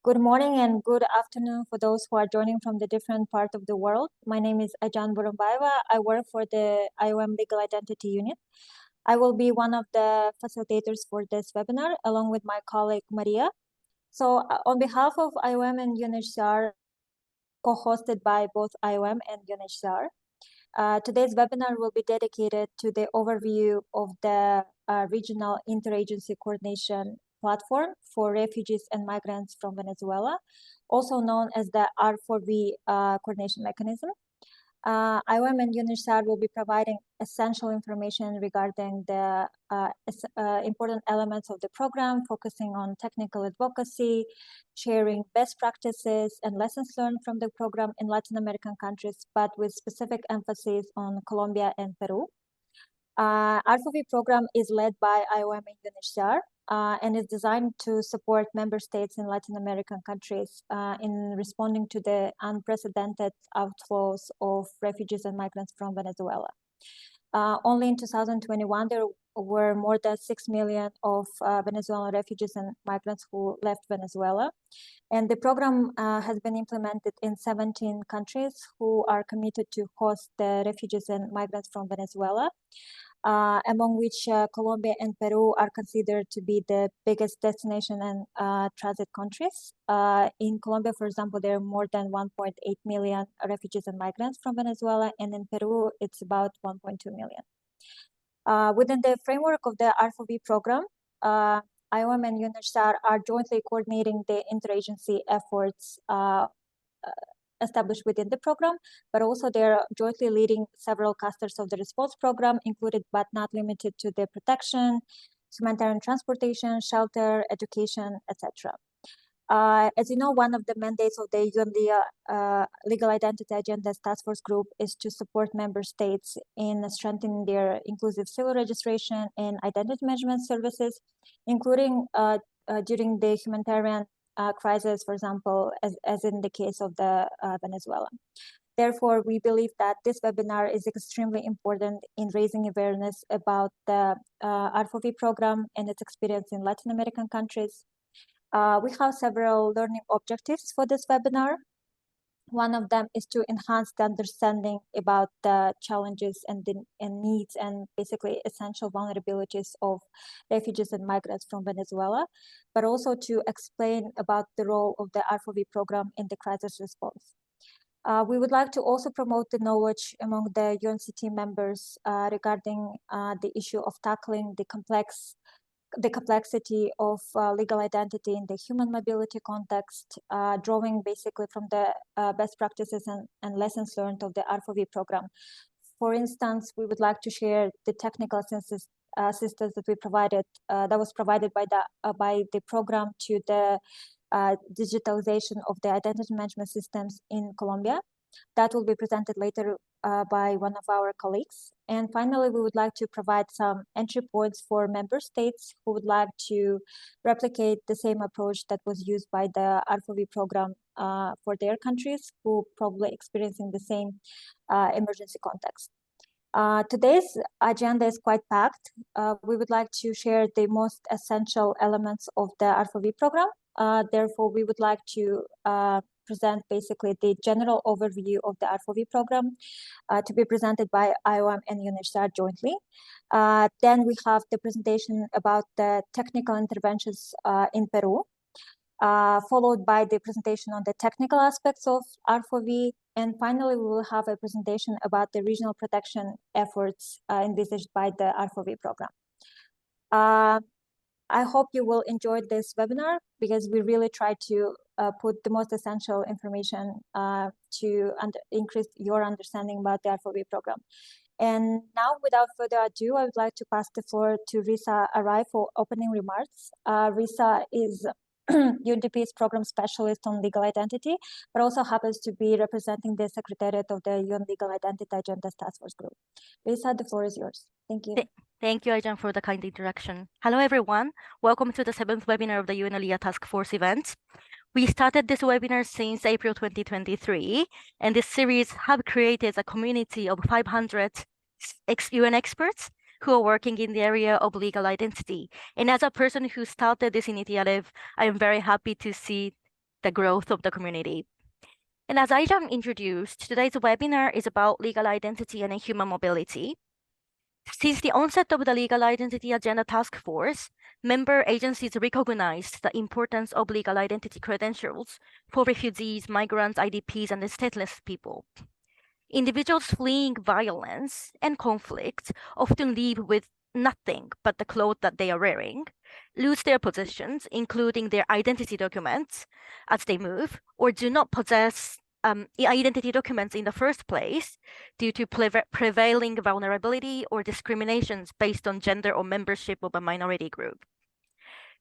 Good morning and good afternoon for those who are joining from the different part of the world. My name is Ajan Burumbaeva. I work for the IOM Legal Identity Unit. I will be one of the facilitators for this webinar along with my colleague Maria. So on behalf of IOM and UNHCR, co-hosted by both IOM and UNHCR, today's webinar will be dedicated to the overview of the regional interagency coordination platform for refugees and migrants from Venezuela, also known as the R4V coordination mechanism. IOM and UNHCR will be providing essential information regarding the important elements of the program, focusing on technical advocacy, sharing best practices and lessons learned from the program in Latin American countries, but with specific emphasis on Colombia and Peru. R4V program is led by IOM and UNHCR and is designed to support member states in Latin American countries in responding to the unprecedented outflows of refugees and migrants from Venezuela. Only in 2021, there were more than 6 million of Venezuelan refugees and migrants who left Venezuela. And the program has been implemented in 17 countries who are committed to host the refugees and migrants from Venezuela, among which Colombia and Peru are considered to be the biggest destination and transit countries. In Colombia, for example, there are more than 1.8 million refugees and migrants from Venezuela, and in Peru, it's about 1.2 million. Within the framework of the R4V program, IOM and UNHCR are jointly coordinating the interagency efforts established within the program, but also they're jointly leading several clusters of the response program, included but not limited to the protection, humanitarian transportation, shelter, education, etc. As you know, one of the mandates of the UNLIA Legal Identity Agenda's Task Force Group is to support member states in strengthening their inclusive civil registration and identity management services, including during the humanitarian crisis, for example, as in the case of the Venezuela. Therefore, we believe that this webinar is extremely important in raising awareness about the R4V program and its experience in Latin American countries. We have several learning objectives for this webinar. One of them is to enhance the understanding about the challenges and needs and basically essential vulnerabilities of refugees and migrants from Venezuela, but also to explain about the role of the R4V program in the crisis response. We would like to also promote the knowledge among the UNCT members regarding the issue of tackling the complexity of legal identity in the human mobility context, drawing basically from the best practices and lessons learned of the R4V program. For instance, we would like to share the technical assistance that we provided, that was provided by the program to the digitalization of the identity management systems in Colombia. That will be presented later by one of our colleagues. And finally, we would like to provide some entry points for member states who would like to replicate the same approach that was used by the R4V program for their countries, who probably experiencing the same emergency context. Today's agenda is quite packed. We would like to share the most essential elements of the R4V program. Therefore, we would like to present basically the general overview of the R4V program to be presented by IOM and UNHCR jointly. Then we have the presentation about the technical interventions in Peru, followed by the presentation on the technical aspects of R4V. And finally, we will have a presentation about the regional protection efforts envisaged by the R4V program. I hope you will enjoy this webinar because we really try to put the most essential information to increase your understanding about the R4V program. And now, without further ado, I would like to pass the floor to Risa Arai for opening remarks. Risa is UNDP's program specialist on legal identity, but also happens to be representing the Secretariat of the UN Legal Identity Agenda's Task Force Group. Risa, the floor is yours. Thank you. Thank you, Ajan, for the kind introduction. Hello, everyone. Welcome to the 7th webinar of the UNLIA Task Force event. We started this webinar since April 2023, and this series have created a community of 500 UN experts who are working in the area of legal identity. And as a person who started this initiative, I am very happy to see the growth of the community. And as Aijan introduced, today's webinar is about legal identity and human mobility. Since the onset of the Legal Identity Agenda Task Force, member agencies recognized the importance of legal identity credentials for refugees, migrants, IDPs, and stateless people. Individuals fleeing violence and conflict often leave with nothing but the clothes that they are wearing, lose their possessions, including their identity documents, as they move, or do not possess identity documents in the first place due to prevailing vulnerability or discriminations based on gender or membership of a minority group.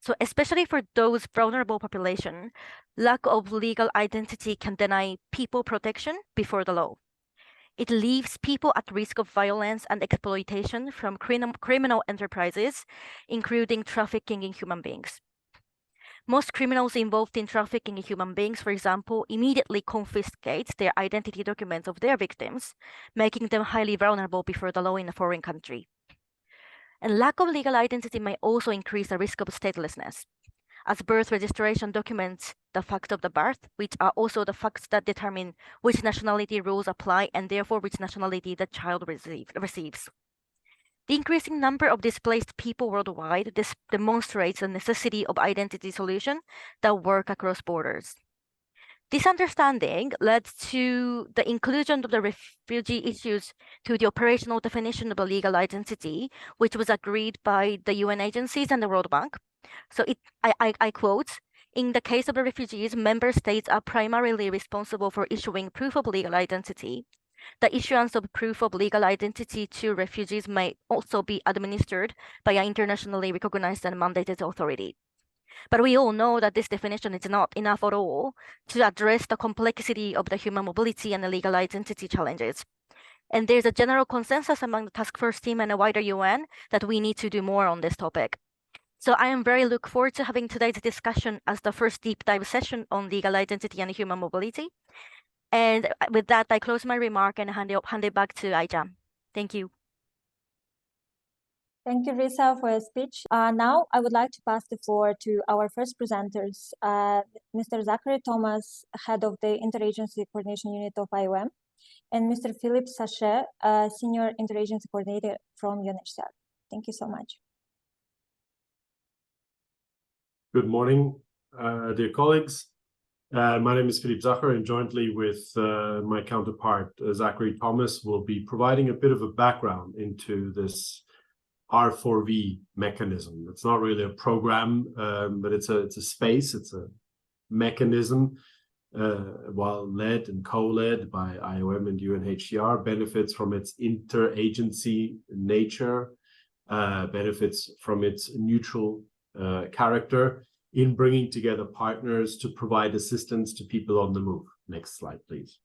So especially for those vulnerable population, lack of legal identity can deny people protection before the law. It leaves people at risk of violence and exploitation from criminal enterprises, including trafficking in human beings. Most criminals involved in trafficking in human beings, for example, immediately confiscate their identity documents of their victims, making them highly vulnerable before the law in a foreign country. And lack of legal identity may also increase the risk of statelessness, as birth registration documents the fact of the birth, which are also the facts that determine which nationality rules apply and therefore which nationality the child receives. The increasing number of displaced people worldwide demonstrates the necessity of identity solutions that work across borders. This understanding led to the inclusion of the refugee issues to the operational definition of a legal identity, which was agreed by the UN agencies and the World Bank. So I quote, "In the case of the refugees, member states are primarily responsible for issuing proof of legal identity. The issuance of proof of legal identity to refugees may also be administered by an internationally recognized and mandated authority." But we all know that this definition is not enough at all to address the complexity of the human mobility and the legal identity challenges. And there's a general consensus among the task force team and the wider UN that we need to do more on this topic. So I am very look forward to having today's discussion as the first deep dive session on legal identity and human mobility. And with that, I close my remark and hand it back to Aijam. Thank you. Thank you, Risa, for your speech. Now, I would like to pass the floor to our first presenters, Mr. Zachary Thomas, head of the Interagency Coordination Unit of IOM, and Mr. Philippe Sachet, Senior Interagency Coordinator from UNHCR. Thank you so much. Good morning, dear colleagues. My name is Philippe Zacher, and jointly with my counterpart, Zachary Thomas, will be providing a bit of a background into this R4V mechanism. It's not really a program, but it's a space, it's a mechanism, while led and co-led by IOM and UNHCR, benefits from its interagency nature, benefits from its neutral character in bringing together partners to provide assistance to people on the move. Next slide, please.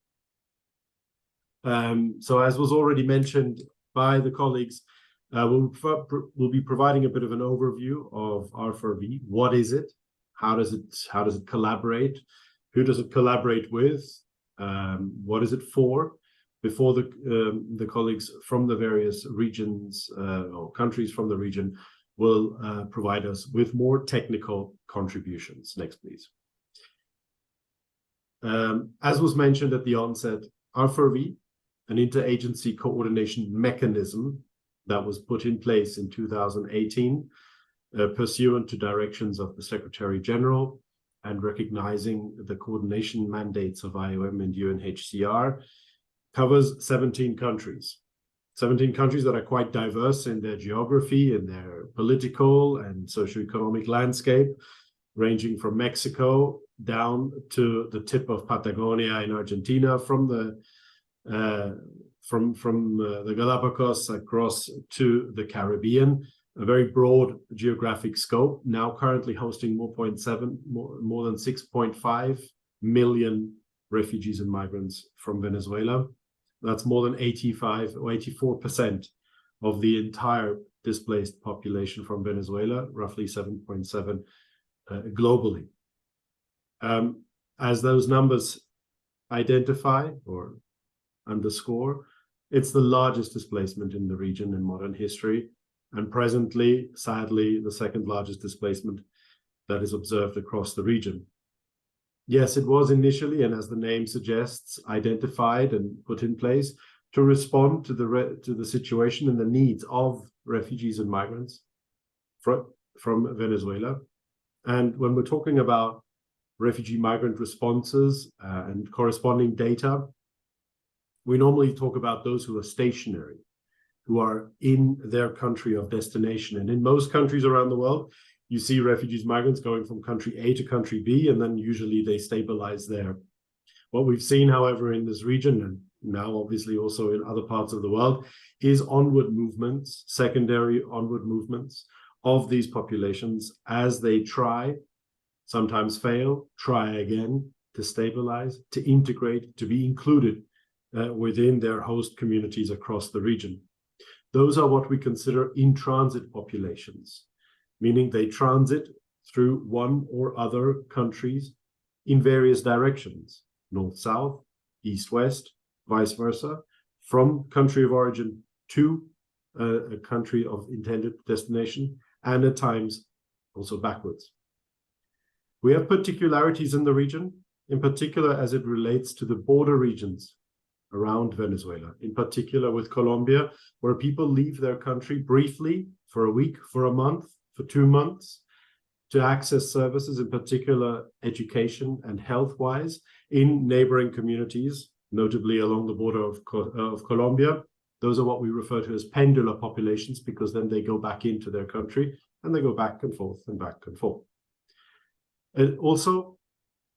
So as was already mentioned by the colleagues, we'll be providing a bit of an overview of R4V. What is it? How does it collaborate? Who does it collaborate with? What is it for? Before the colleagues from the various regions or countries from the region will provide us with more technical contributions. Next, please. As was mentioned at the onset, R4V, an interagency coordination mechanism that was put in place in 2018, pursuant to directions of the Secretary General and recognizing the coordination mandates of IOM and UNHCR, covers 17 countries. 17 countries that are quite diverse in their geography, in their political and socioeconomic landscape, ranging from Mexico down to the tip of Patagonia in Argentina, from the Galapagos across to the Caribbean, a very broad geographic scope, now currently hosting more than 6.5 million refugees and migrants from Venezuela. That's more than 85 or 84% of the entire displaced population from Venezuela, roughly 7.7 globally. As those numbers identify or underscore, it's the largest displacement in the region in modern history, and presently, sadly, the second largest displacement that is observed across the region. Yes, it was initially, and as the name suggests, identified and put in place to respond to the situation and the needs of refugees and migrants from Venezuela. And when we're talking about refugee migrant responses and corresponding data, we normally talk about those who are stationary, who are in their country of destination. And in most countries around the world, you see refugees, migrants going from country A to country B, and then usually they stabilize there. What we've seen, however, in this region, and now obviously also in other parts of the world, is onward movements, secondary onward movements of these populations as they try, sometimes fail, try again to stabilize, to integrate, to be included within their host communities across the region. Those are what we consider in-transit populations, meaning they transit through one or other countries in various directions, north-south, east-west, vice versa, from country of origin to a country of intended destination, and at times also backwards. We have particularities in the region, in particular as it relates to the border regions around Venezuela, in particular with Colombia, where people leave their country briefly for a week, for a month, for 2 months, to access services, in particular education and health-wise, in neighboring communities, notably along the border of Colombia. Those are what we refer to as pendular populations, because then they go back into their country and they go back and forth and back and forth. And also,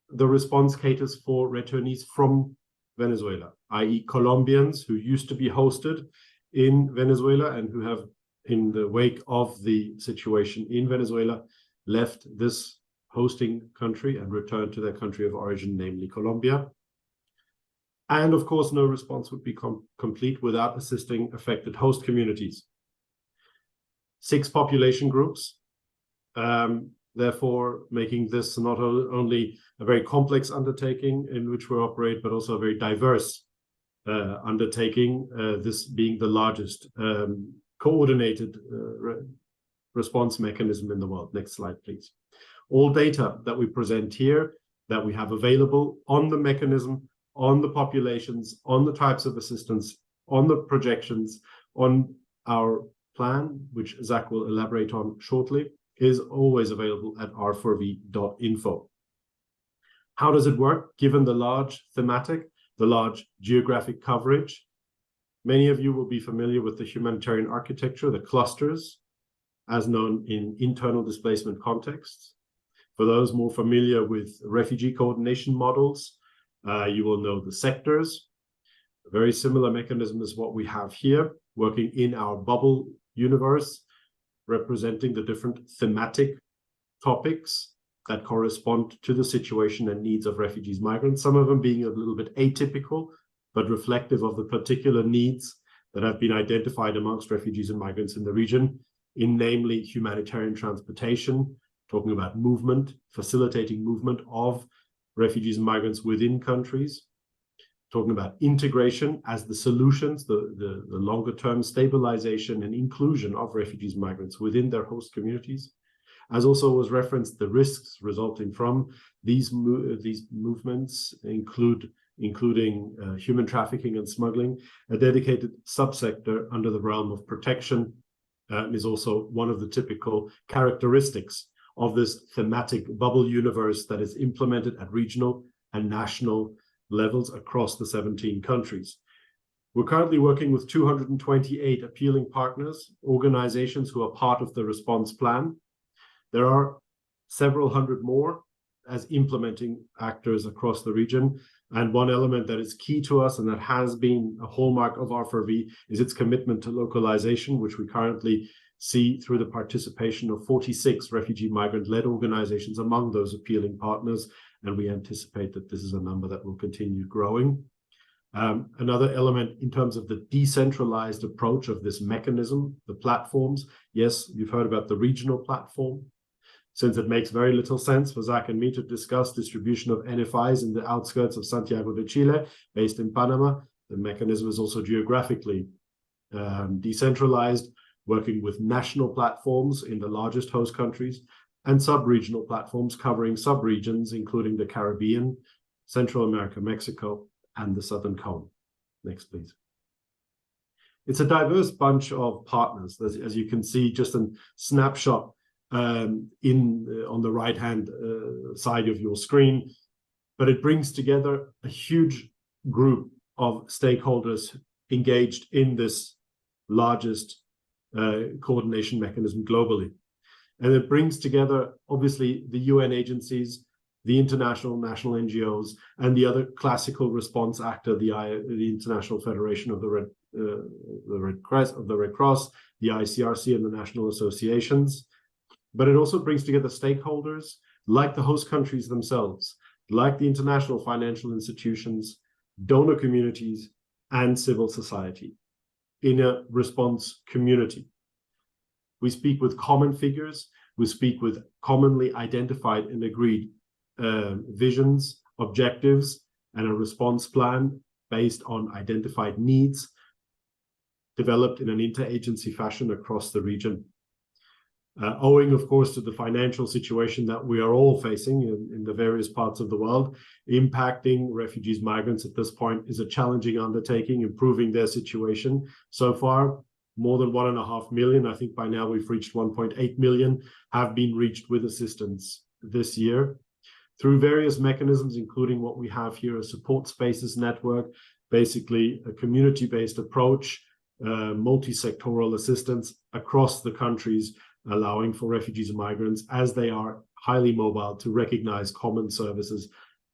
the response caters for returnees from Venezuela, i.e. Colombians who used to be hosted in Venezuela and who have, in the wake of the situation in Venezuela, left this hosting country and returned to their country of origin, namely Colombia. And of course, no response would be complete without assisting affected host communities. 6 population groups, therefore making this not only a very complex undertaking in which we operate, but also a very diverse undertaking, this being the largest coordinated response mechanism in the world. Next slide, please. All data that we present here, that we have available on the mechanism, on the populations, on the types of assistance, on the projections, on our plan, which Zach will elaborate on shortly, is always available at r4v.info. How does it work? Given the large thematic, the large geographic coverage, many of you will be familiar with the humanitarian architecture, the clusters, as known in internal displacement contexts. For those more familiar with refugee coordination models, you will know the sectors. A very similar mechanism is what we have here, working in our bubble universe, representing the different thematic topics that correspond to the situation and needs of refugees, migrants, some of them being a little bit atypical, but reflective of the particular needs that have been identified amongst refugees and migrants in the region, in namely humanitarian transportation, talking about movement, facilitating movement of refugees and migrants within countries, talking about integration as the solutions, the longer-term stabilization and inclusion of refugees and migrants within their host communities. As also was referenced, the risks resulting from these movements including human trafficking and smuggling. A dedicated subsector under the realm of protection is also one of the typical characteristics of this thematic bubble universe that is implemented at regional and national levels across the 17 countries. We're currently working with 228 appealing partners, organizations who are part of the response plan. There are several hundred more as implementing actors across the region. And one element that is key to us and that has been a hallmark of R4V is its commitment to localization, which we currently see through the participation of 46 refugee migrant-led organizations among those appealing partners. And we anticipate that this is a number that will continue growing. Another element in terms of the decentralized approach of this mechanism, the platforms. Yes, you've heard about the regional platform. Since it makes very little sense for Zach and me to discuss distribution of NFIs in the outskirts of Santiago de Chile, based in Panama, the mechanism is also geographically decentralized, working with national platforms in the largest host countries, and sub-regional platforms covering sub-regions, including the Caribbean, Central America, Mexico, and the Southern Cone. Next, please. It's a diverse bunch of partners, as you can see, just a snapshot on the right-hand side of your screen, but it brings together a huge group of stakeholders engaged in this largest coordination mechanism globally. And it brings together, obviously, the UN agencies, the international national NGOs, and the other classical response actor, the International Federation of the Red Cross, the ICRC, and the national associations. But it also brings together stakeholders like the host countries themselves, like the international financial institutions, donor communities, and civil society in a response community. We speak with common figures, we speak with commonly identified and agreed visions, objectives, and a response plan based on identified needs developed in an interagency fashion across the region. Owing, of course, to the financial situation that we are all facing in the various parts of the world, impacting refugees, migrants at this point is a challenging undertaking, improving their situation. So far, more than 1.5 million, I think by now we've reached 1.8 million, have been reached with assistance this year through various mechanisms, including what we have here, a support spaces network, basically a community-based approach, multi-sectoral assistance across the countries, allowing for refugees and migrants, as they are highly mobile, to recognize common services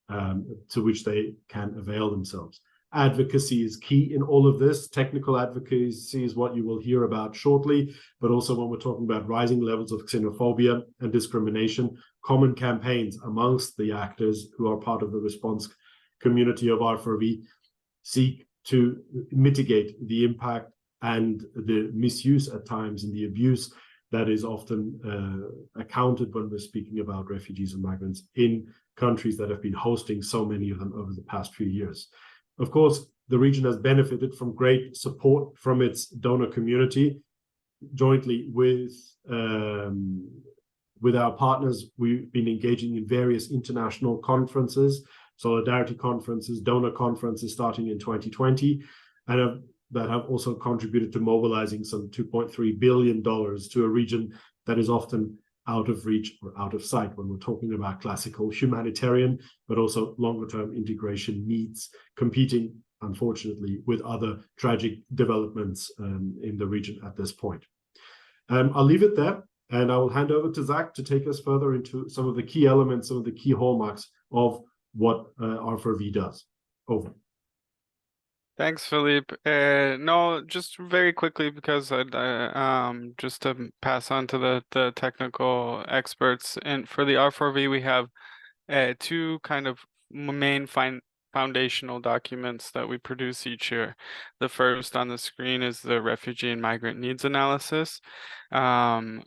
to which they can avail themselves. Advocacy is key in all of this. Technical advocacy is what you will hear about shortly, but also when we're talking about rising levels of xenophobia and discrimination, common campaigns amongst the actors who are part of the response community of R4V seek to mitigate the impact and the misuse at times and the abuse that is often accounted when we're speaking about refugees and migrants in countries that have been hosting so many of them over the past few years. Of course, the region has benefited from great support from its donor community. Jointly with our partners, we've been engaging in various international conferences, solidarity conferences, donor conferences starting in 2020, and that have also contributed to mobilizing some $2.3 billion to a region that is often out of reach or out of sight when we're talking about classical humanitarian, but also longer-term integration needs, competing, unfortunately, with other tragic developments in the region at this point. I'll leave it there, and I will hand over to Zach to take us further into some of the key elements, some of the key hallmarks of what R4V does. Over. Thanks, Philippe. No, just very quickly, because just to pass on to the technical experts. And for the R4V, we have two kind of main foundational documents that we produce each year. The first on the screen is the Refugee and Migrant Needs Analysis,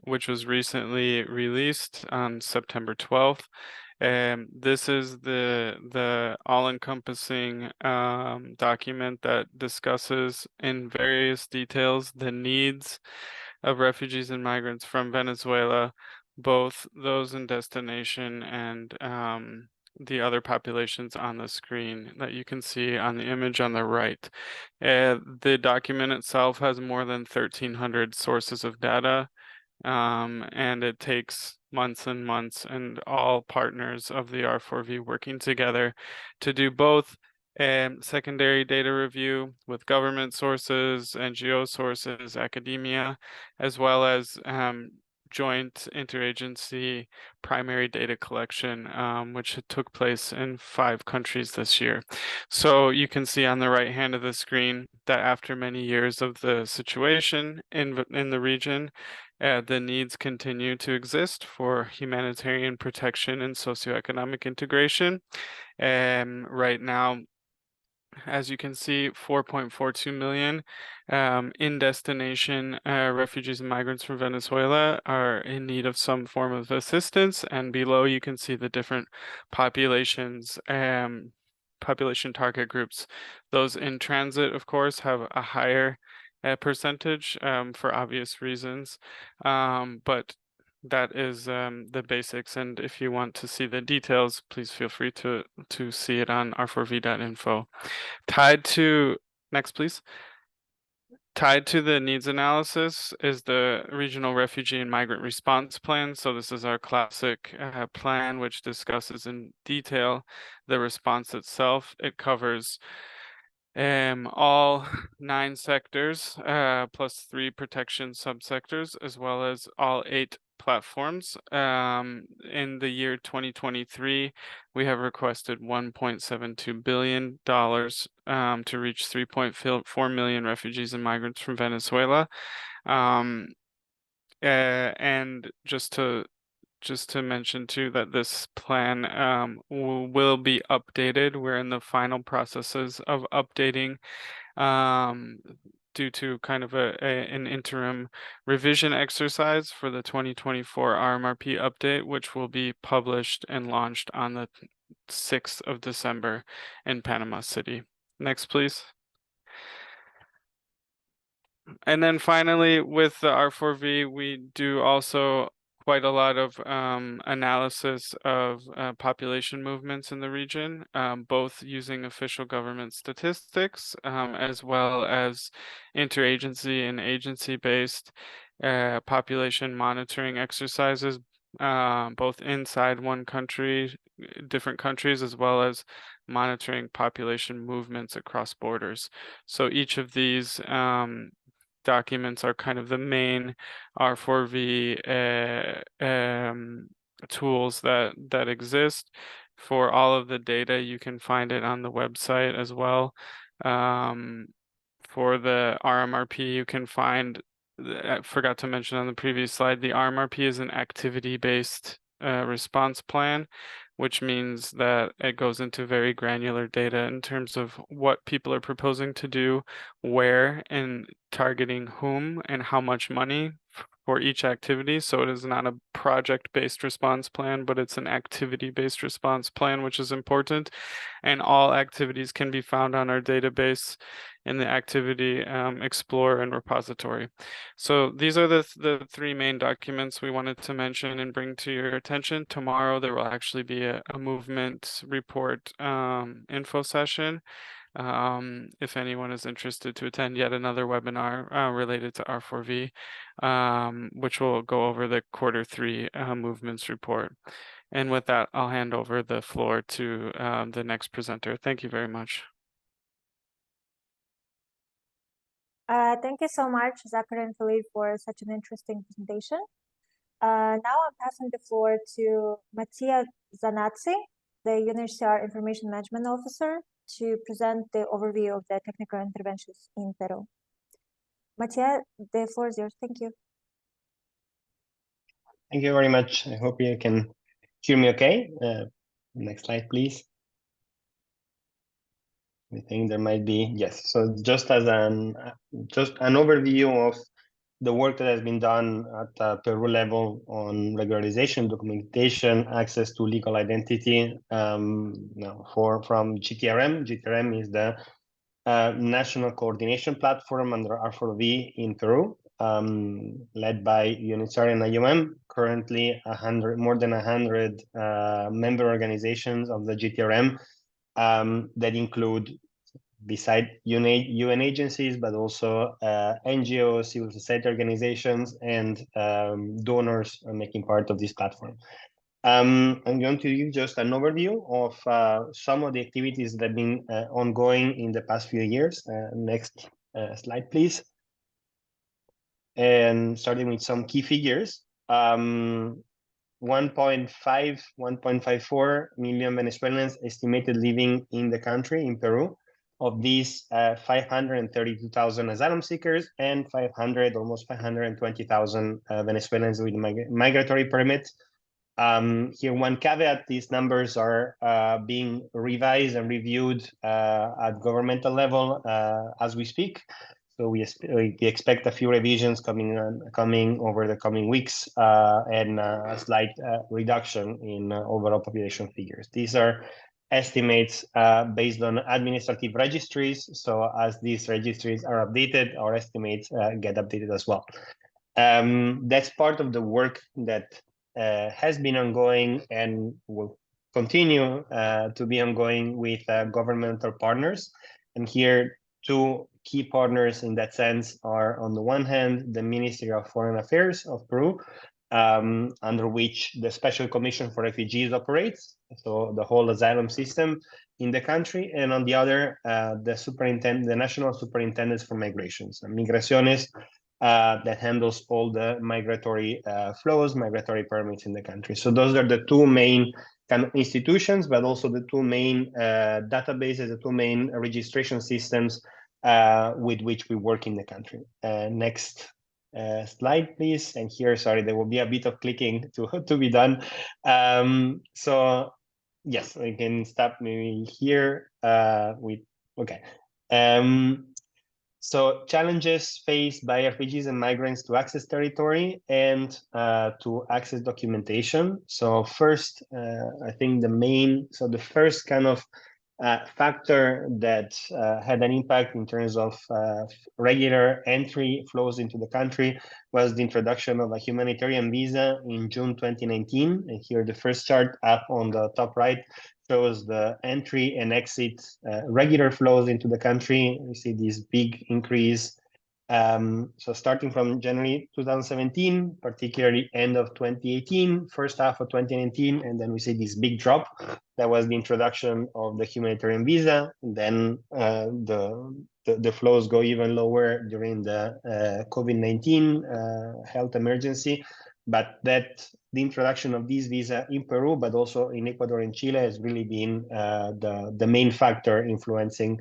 which was recently released on September 12th. This is the all-encompassing document that discusses in various details the needs of refugees and migrants from Venezuela, both those in destination and the other populations on the screen that you can see on the image on the right. The document itself has more than 1,300 sources of data, and it takes months and months, and all partners of the R4V working together to do both secondary data review with government sources, NGO sources, academia, as well as joint interagency primary data collection, which took place in 5 countries this year. So you can see on the right hand of the screen that after many years of the situation in the region, the needs continue to exist for humanitarian protection and socioeconomic integration. Right now, as you can see, 4.42 million in destination refugees and migrants from Venezuela are in need of some form of assistance. And below you can see the different populations, population target groups. Those in transit, of course, have a higher percentage for obvious reasons, but that is the basics. And if you want to see the details, please feel free to see it on r4v.info. Tied to, next please. Tied to the needs analysis is the Regional Refugee and Migrant Response Plan. So this is our classic plan, which discusses in detail the response itself. It covers all 9 sectors, plus 3 protection subsectors, as well as all 8 platforms. In the year 2023, we have requested $1.72 billion to reach 3.4 million refugees and migrants from Venezuela. And just to mention too that this plan will be updated. We're in the final processes of updating due to kind of an interim revision exercise for the 2024 RMRP update, which will be published and launched on the 6th of December in Panama City. Next, please. And then finally, with the R4V, we do also quite a lot of analysis of population movements in the region, both using official government statistics as well as interagency and agency-based population monitoring exercises, both inside one country, different countries, as well as monitoring population movements across borders. So each of these documents are kind of the main R4V tools that exist. For all of the data, you can find it on the website as well. For the RMRP, you can find, I forgot to mention on the previous slide, the RMRP is an activity-based response plan, which means that it goes into very granular data in terms of what people are proposing to do, where, and targeting whom, and how much money for each activity. So it is not a project-based response plan, but it's an activity-based response plan, which is important. And all activities can be found on our database in the activity explorer and repository. So these are the 3 main documents we wanted to mention and bring to your attention. Tomorrow there will actually be a movement report info session. If anyone is interested to attend yet another webinar related to R4V, which will go over the Q3 movements report. And with that, I'll hand over the floor to the next presenter. Thank you very much. Thank you so much, Zachary and Philippe, for such an interesting presentation. Now I'm passing the floor to Mattia Zanazzi, the UNHCR Information Management Officer, to present the overview of the technical interventions in Peru. Mattia, the floor is yours. Thank you. Thank you very much. I hope you can hear me okay. Next slide, please. I think there might be, yes. So just as an overview of the work that has been done at Peru level on regularization, documentation, access to legal identity from GTRM. GTRM is the national coordination platform under R4V in Peru, led by UNHCR and IOM. Currently, more than 100 member organizations of the GTRM that include, beside UN agencies, but also NGOs, civil society organizations, and donors are making part of this platform. I'm going to give just an overview of some of the activities that have been ongoing in the past few years. Next slide, please. And starting with some key figures. 1.54 million Venezuelans estimated living in the country, in Peru. Of these, 532,000 asylum seekers and almost 520,000 Venezuelans with migratory permit. Here, one caveat: these numbers are being revised and reviewed at governmental level as we speak. So we expect a few revisions coming over the coming weeks and a slight reduction in overall population figures. These are estimates based on administrative registries. So as these registries are updated, our estimates get updated as well. That's part of the work that has been ongoing and will continue to be ongoing with governmental partners. And here, two key partners in that sense are, on the one hand, the Ministry of Foreign Affairs of Peru, under which the Special Commission for Refugees operates, so the whole asylum system in the country, and on the other, the National Superintendents for Migrations, Migraciones, that handles all the migratory flows, migratory permits in the country. So those are the two main kind of institutions, but also the two main databases, the two main registration systems with which we work in the country. Next slide, please. And here, sorry, there will be a bit of clicking to be done. So yes, we can stop maybe here okay. So challenges faced by refugees and migrants to access territory and to access documentation. So first, I think the first kind of factor that had an impact in terms of regular entry flows into the country was the introduction of a humanitarian visa in June 2019. And here the first chart up on the top right shows the entry and exit regular flows into the country. We see this big increase. So starting from January 2017, particularly end of 2018, first half of 2019, and then we see this big drop. That was the introduction of the humanitarian visa. Then the flows go even lower during the COVID-19 health emergency. But the introduction of this visa in Peru, but also in Ecuador and Chile, has really been the main factor influencing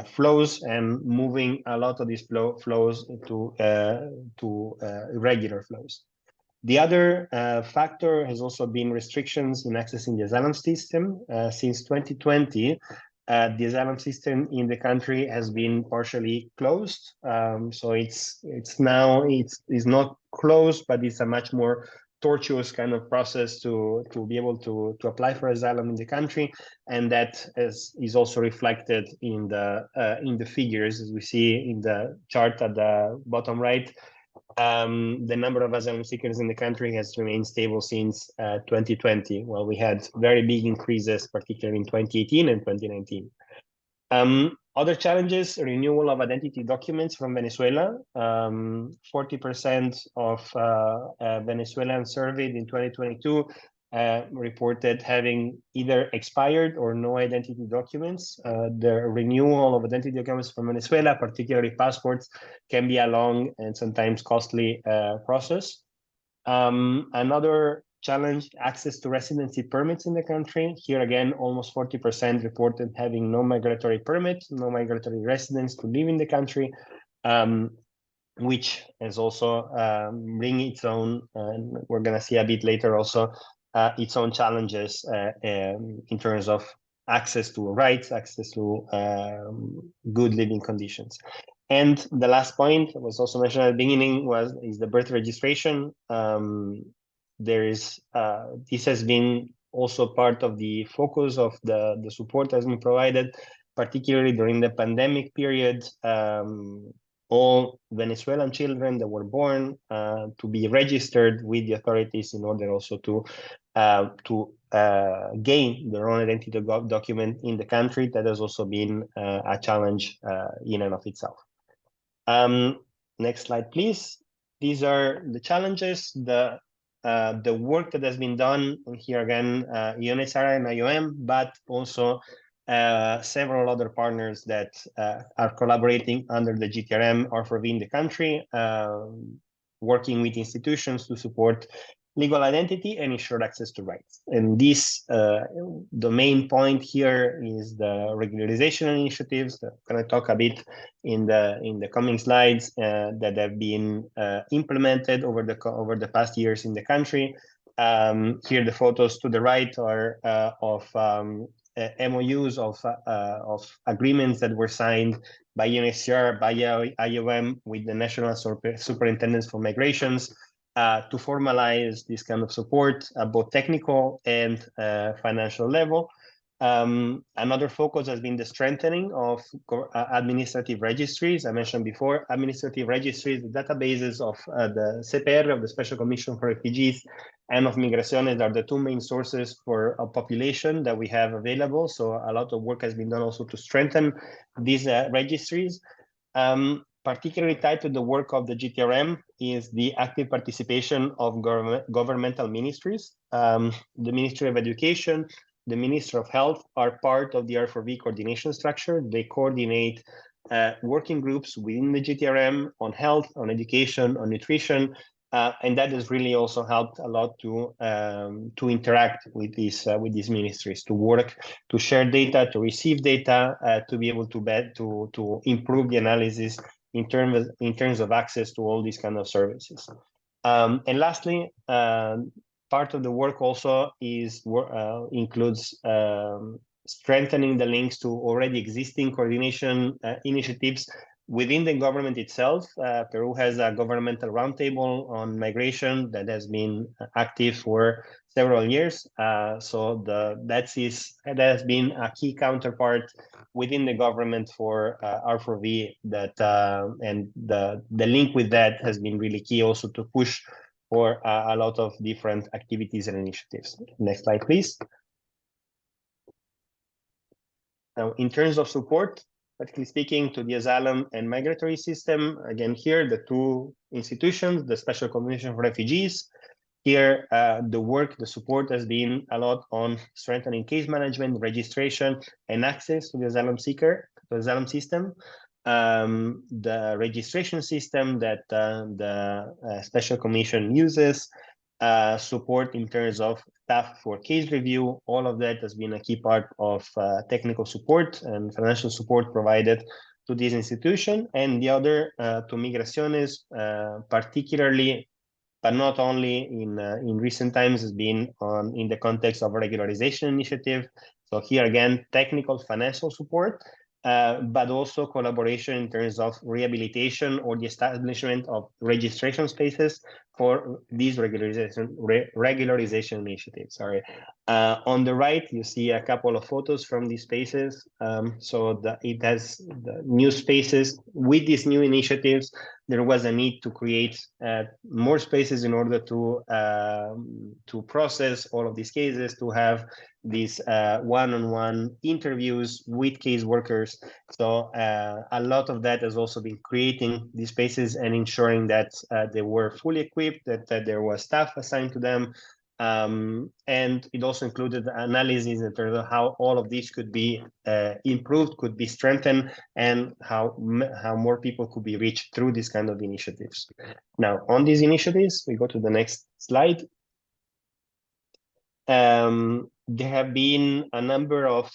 flows and moving a lot of these flows to irregular flows. The other factor has also been restrictions in accessing the asylum system. Since 2020, the asylum system in the country has been partially closed. So it's not closed, but it's a much more tortuous kind of process to be able to apply for asylum in the country, and that is also reflected in the figures, as we see in the chart at the bottom right. The number of asylum seekers in the country has remained stable since 2020. Well, we had very big increases, particularly in 2018 and 2019. Other challenges: renewal of identity documents from Venezuela. 40% of Venezuelans surveyed in 2022 reported having either expired or no identity documents. The renewal of identity documents from Venezuela, particularly passports, can be a long and sometimes costly process. Another challenge: access to residency permits in the country. Here again, almost 40% reported having no migratory permit, no migratory residence to live in the country, which is also bring its own, and we're going to see a bit later also, its own challenges in terms of access to rights, access to good living conditions. And the last point that was also mentioned at the beginning is the birth registration. This has been also part of the focus of the support that has been provided, particularly during the pandemic period. All Venezuelan children that were born to be registered with the authorities in order also to gain their own identity document in the country. That has also been a challenge in and of itself. Next slide, please. These are the challenges, the work that has been done here again, UNHCR and IOM, but also several other partners that are collaborating under the GTRM R4V in the country, working with institutions to support legal identity and ensure access to rights. And this, the main point here is the regularization initiatives that I'm going to talk a bit in the coming slides that have been implemented over the past years in the country. Here the photos to the right are of MOUs of agreements that were signed by UNHCR, by IOM with the National Superintendents for Migrations, to formalize this kind of support at both technical and financial level. Another focus has been the strengthening of administrative registries. I mentioned before, administrative registries, the databases of the CPR, of the Special Commission for Refugees, and of Migraciones are the two main sources for a population that we have available. So a lot of work has been done also to strengthen these registries. Particularly tied to the work of the GTRM is the active participation of governmental ministries. The Ministry of Education, the Minister of Health are part of the R4V coordination structure. They coordinate working groups within the GTRM on health, on education, on nutrition, and that has really also helped a lot to interact with these ministries, to work, to share data, to receive data, to be able to improve the analysis in terms of access to all these kind of services. And lastly, part of the work also includes strengthening the links to already existing coordination initiatives within the government itself. Peru has a governmental roundtable on migration that has been active for several years. So that has been a key counterpart within the government for R4V, and the link with that has been really key also to push for a lot of different activities and initiatives. Next slide, please. Now, in terms of support, practically speaking, to the asylum and migratory system, again, here, the two institutions, the Special Commission for Refugees. Here, the support has been a lot on strengthening case management, registration, and access to the asylum seeker, the asylum system. The registration system that the Special Commission uses, support in terms of staff for case review, all of that has been a key part of technical support and financial support provided to this institution. And the other to Migraciones, particularly, but not only in recent times, has been in the context of a regularization initiative. So here again, technical financial support, but also collaboration in terms of rehabilitation or the establishment of registration spaces for these regularization initiatives. Sorry. On the right, you see a couple of photos from these spaces. It has the new spaces. With these new initiatives, there was a need to create more spaces in order to process all of these cases, to have these one-on-one interviews with case workers. So a lot of that has also been creating these spaces and ensuring that they were fully equipped, that there was staff assigned to them. And it also included analysis in terms of how all of these could be improved, could be strengthened, and how more people could be reached through these kind of initiatives. Now, on these initiatives, we go to the next slide. There have been a number of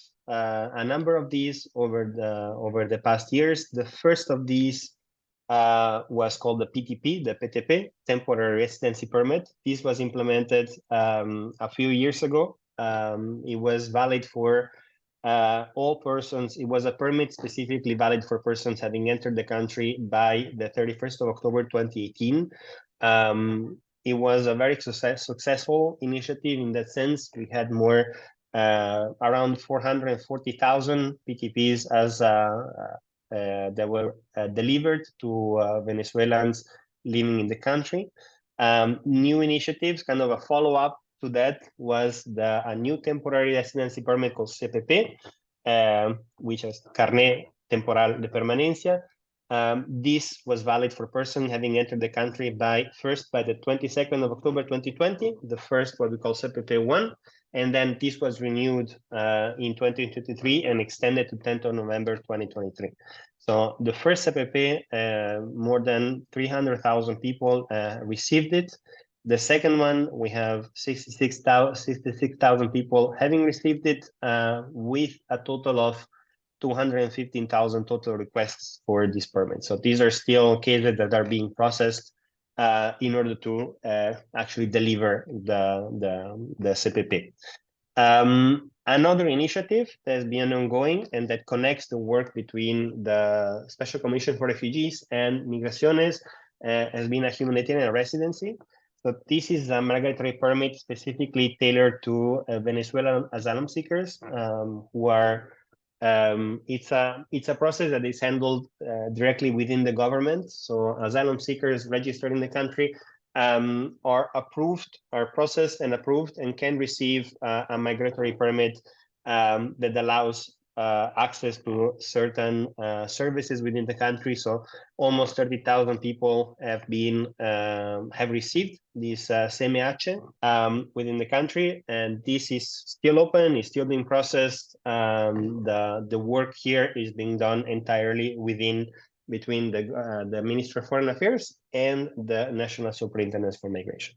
these over the past years. The first of these was called the PTP, the PTP, Temporary Residency Permit. This was implemented a few years ago. It was valid for all persons. It was a permit specifically valid for persons having entered the country by the 31st of October 2018. It was a very successful initiative in that sense. We had more around 440,000 PTPs as that were delivered to Venezuelans living in the country. New initiatives, kind of a follow-up to that, was a new temporary residency permit called CPP, which is Carnet Temporal de Permanencia. This was valid for persons having entered the country by the 22nd of October 2020, the first what we call CPP 1, and then this was renewed in 2023 and extended to 10th of November 2023. So the first CPP, more than 300,000 people received it. The second one, we have 66,000 people having received it, with a total of 215,000 total requests for this permit. So these are still cases that are being processed in order to actually deliver the CPP. Another initiative that has been ongoing and that connects the work between the Special Commission for Refugees and Migraciones has been a humanitarian residency. So this is a migratory permit specifically tailored to Venezuelan asylum seekers who are. It's a process that is handled directly within the government. So asylum seekers registered in the country are processed and approved, and can receive a migratory permit that allows access to certain services within the country. So almost 30,000 people have received this CMH within the country, and this is still open, is still being processed. The work here is being done entirely between the Ministry of Foreign Affairs and the National Superintendence for Migration.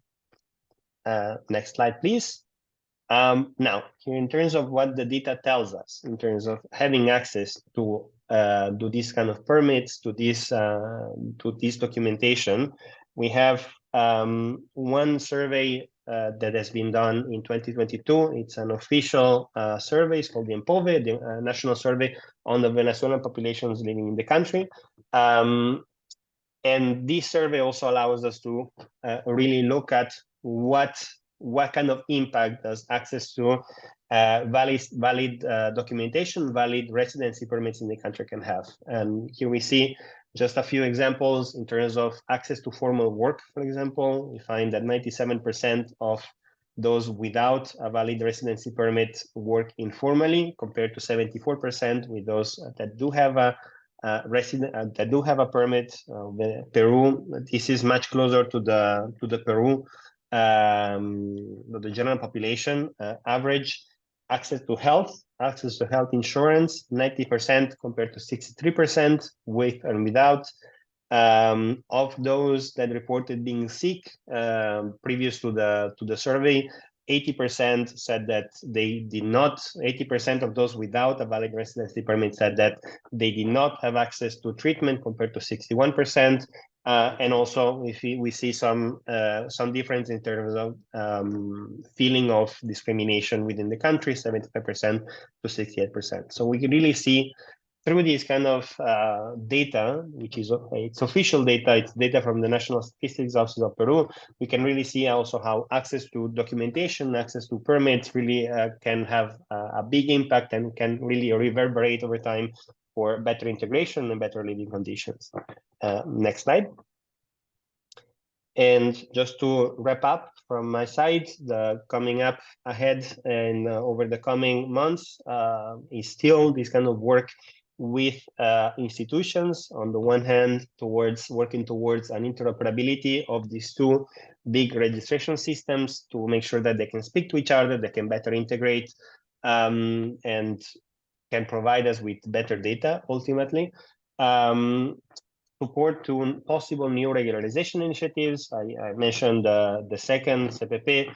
Next slide, please. Now, here in terms of what the data tells us, in terms of having access to these kind of permits, to this documentation, we have one survey that has been done in 2022. It's an official survey. It's called the EMPOVE, the National Survey on the Venezuelan Populations Living in the Country. And this survey also allows us to really look at what kind of impact does access to valid documentation, valid residency permits in the country can have. And here we see just a few examples in terms of access to formal work. For example, we find that 97% of those without a valid residency permit work informally, compared to 74% with those that do have a that do have a permit. Peru, this is much closer to the Peru, the general population average. Access to health insurance, 90% compared to 63% with and without. Of those that reported being sick previous to the survey, 80% said that they did not. 80% of those without a valid residency permit said that they did not have access to treatment, compared to 61%. And also, we see some difference in terms of feeling of discrimination within the country, 75% to 68%. So we can really see through this kind of data, which is it's official data, it's data from the National Statistics Office of Peru. We can really see also how access to documentation, access to permits really can have a big impact and can really reverberate over time for better integration and better living conditions. Next slide. And just to wrap up from my side, the coming up ahead and over the coming months is still this kind of work with institutions, on the one hand, working towards an interoperability of these two big registration systems to make sure that they can speak to each other, they can better integrate, and can provide us with better data ultimately. Support to possible new regularization initiatives. I mentioned the second CPP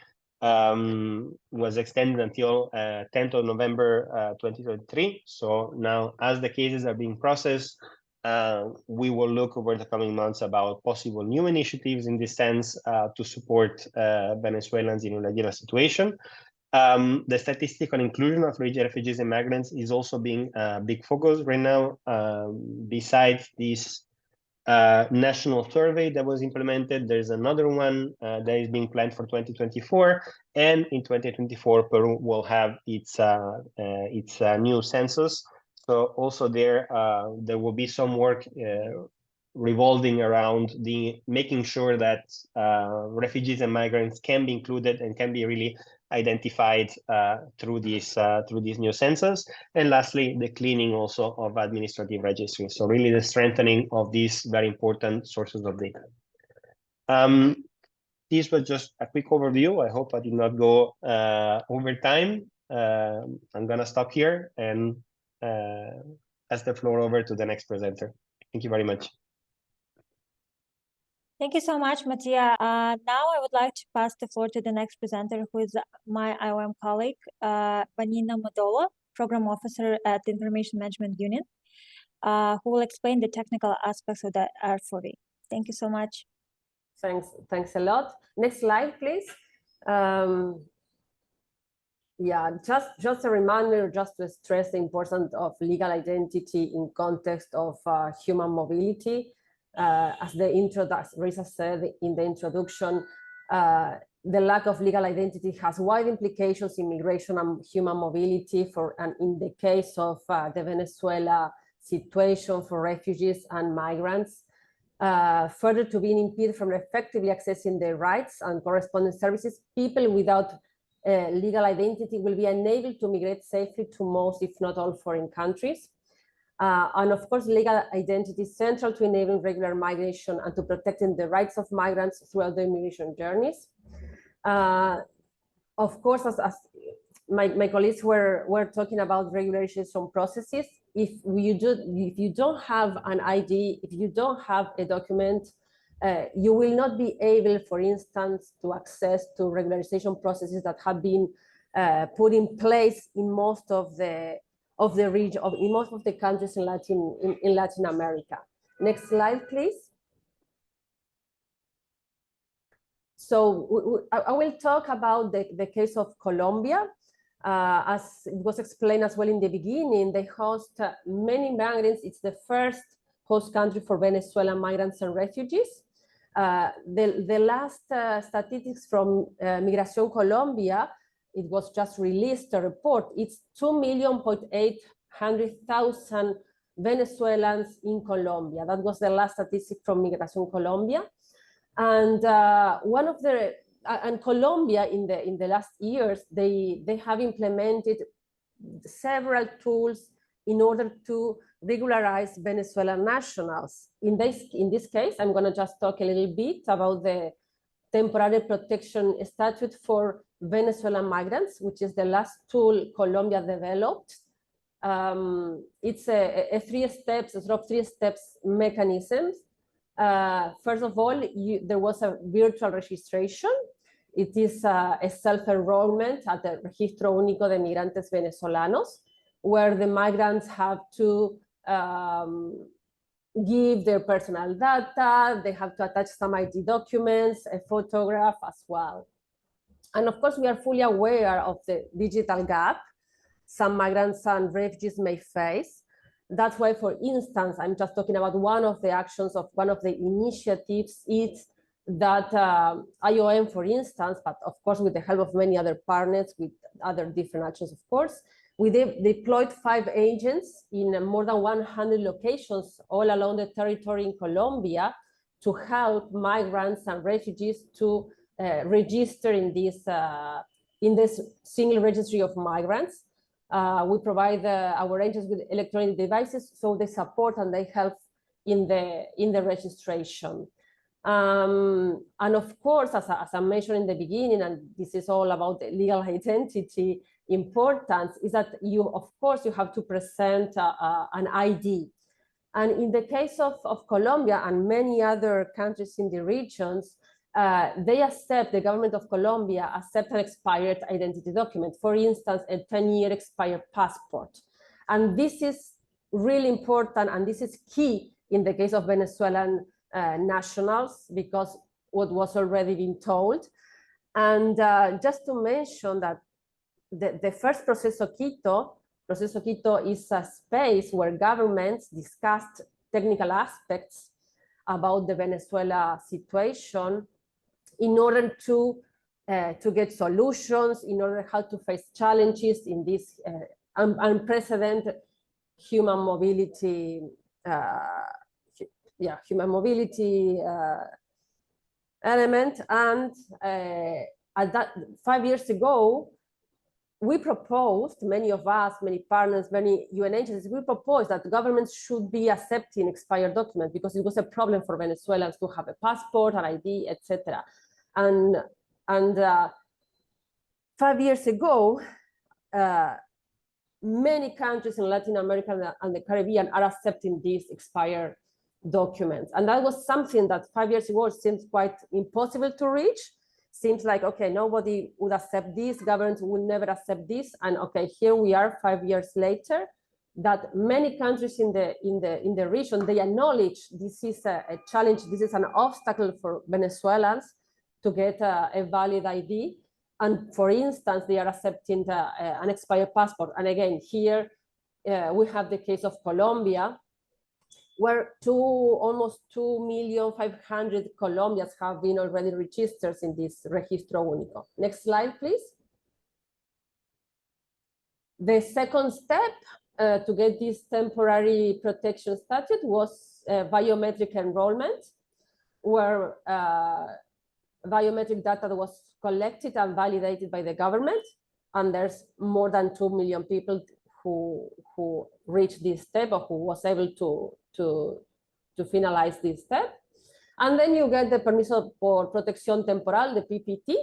was extended until 10th of November 2023. So now, as the cases are being processed, we will look over the coming months about possible new initiatives in this sense to support Venezuelans in a regular situation. The statistical inclusion of refugees and migrants is also being a big focus right now. Besides this national survey that was implemented, there's another one that is being planned for 2024, and in 2024 Peru will have its new census. So also there will be some work revolving around making sure that refugees and migrants can be included and can be really identified through this new census. And lastly, the cleaning also of administrative registry. So really the strengthening of these very important sources of data. This was just a quick overview. I hope I did not go over time. I'm gonna stop here and pass the floor over to the next presenter. Thank you very much. Thank you so much, Mattia. Now I would like to pass the floor to the next presenter, who is my IOM colleague, Vanina Modola, Program Officer at the Information Management Unit, who will explain the technical aspects of the R4V. Thank you so much. Thanks a lot. Next slide, please. Yeah, just a reminder, just to stress the importance of legal identity in context of human mobility. As Risa said in the introduction, The lack of legal identity has wide implications in migration and human mobility and in the case of the Venezuela situation for refugees and migrants. Further to being impeded from effectively accessing their rights and corresponding services, people without legal identity will be unable to migrate safely to most, if not all, foreign countries. And of course, legal identity is central to enabling regular migration and to protecting the rights of migrants throughout their migration journeys. Of course, as my colleagues were talking about regularization processes, if you don't have an ID, if you don't have a document, you will not be able, for instance, to access to regularization processes that have been put in place in most of the region, in most of the countries in Latin America. Next slide, please. So I will talk about the case of Colombia. As it was explained as well in the beginning, they host many migrants. It's the first host country for Venezuelan migrants and refugees. The last statistics from Migración Colombia, it was just released a report. It's 2,800,000 Venezuelans in Colombia. That was the last statistic from Migración Colombia. And Colombia in the last years, they have implemented several tools in order to regularize Venezuelan nationals. In this case, I'm going to just talk a little bit about the temporary protection statute for Venezuelan migrants, which is the last tool Colombia developed. It's a three steps mechanism. First of all, there was a virtual registration. It is a self-enrollment at the Registro Único de Migrantes Venezolanos, where the migrants have to give their personal data, they have to attach some ID documents, a photograph as well. And of course, we are fully aware of the digital gap some migrants and refugees may face. That's why, for instance, I'm just talking about one of the actions of one of the initiatives is that IOM, for instance, but of course with the help of many other partners with other different actions, of course, we deployed 5 agents in more than 100 locations all along the territory in Colombia to help migrants and refugees to register in this single registry of migrants. We provide our agents with electronic devices, so they support and they help in the registration. And of course, as I mentioned in the beginning, and this is all about the legal identity importance, is that of course you have to present an ID. And in the case of Colombia and many other countries in the regions, the government of Colombia accepts an expired identity document, for instance, a 10-year expired passport. And this is really important, and this is key in the case of Venezuelan nationals, because what was already been told. And just to mention that the first Proceso Quito is a space where governments discussed technical aspects about the Venezuela situation in order to get solutions, in order how to face challenges in this unprecedented human mobility element. And at that 5 years ago, we proposed, many of us, many partners, many UN agencies, we proposed that governments should be accepting expired documents because it was a problem for Venezuelans to have a passport, an ID, etc. And 5 years ago, many countries in Latin America and the Caribbean are accepting these expired documents. And that was something that 5 years ago seemed quite impossible to reach. Seems like, okay, nobody would accept this, governments would never accept this. And okay, here we are 5 years later, that many countries in the region, they acknowledge this is a challenge, this is an obstacle for Venezuelans to get a valid ID. And for instance, they are accepting an expired passport. And again, here we have the case of Colombia. where almost 2,500,000 Colombians have been already registered in this Registro Único. Next slide, please. The second step to get this temporary protection status was biometric enrollment, where biometric data was collected and validated by the government, and there's more than 2 million people who reached this step or who was able to finalize this step. And then you get the Permiso por Protección Temporal, the PPT,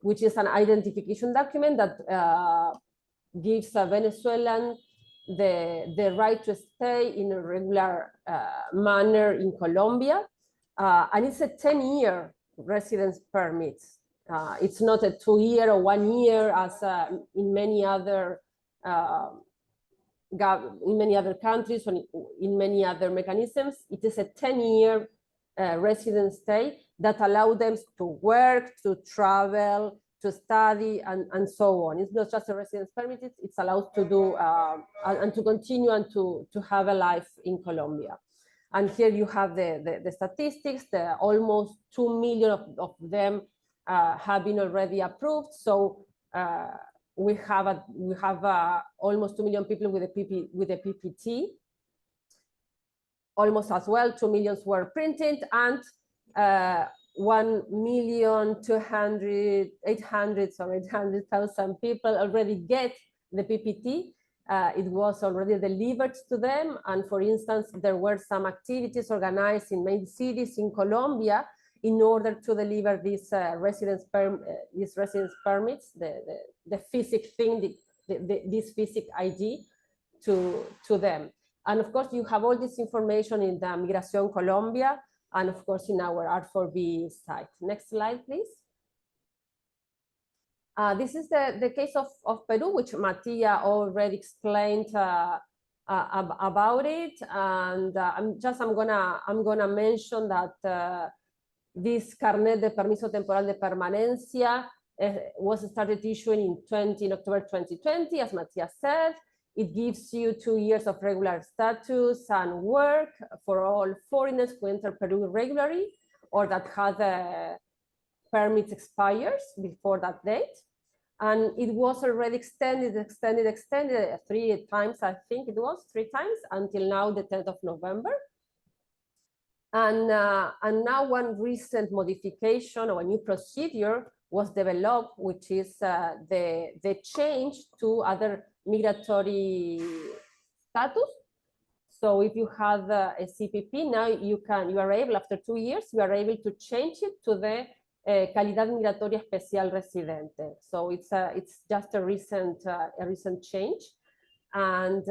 which is an identification document that gives a Venezuelan the right to stay in a regular manner in Colombia. And it's a 10-year residence permit. It's not a 2-year or 1 year as in many other countries or in many other mechanisms. It is a 10-year residence stay that allow them to work, to travel, to study, and so on. It's not just a residence permit, it's allowed to do and to continue and to have a life in Colombia. And here you have the statistics. Almost 2 million of them have been already approved. So we have almost 2 million people with a PPT. Almost as well, 2 million were printed, and 800,000 people already get the PPT. It was already delivered to them. And for instance, there were some activities organized in main cities in Colombia in order to deliver these residence permits, the physical thing, this physical ID to them. And of course, you have all this information in the Migración Colombia, and of course in our R4B site. Next slide, please. This is the case of Peru, which Mattia already explained about it, and I'm gonna mention that this Carnet de Permiso Temporal de Permanencia was started issuing in October 2020, as Mattia said. It gives you 2 years of regular status and work for all foreigners who enter Peru regularly or that had permits expires before that date. And it was already extended 3 times, I think it was 3 times, until now the 10th of November. And now one recent modification or a new procedure was developed, which is the change to other migratory status. So if you have a CPP, now you are able, after 2 years, you are able to change it to the Calidad Migratoria Especial Residente. So it's just a recent change. And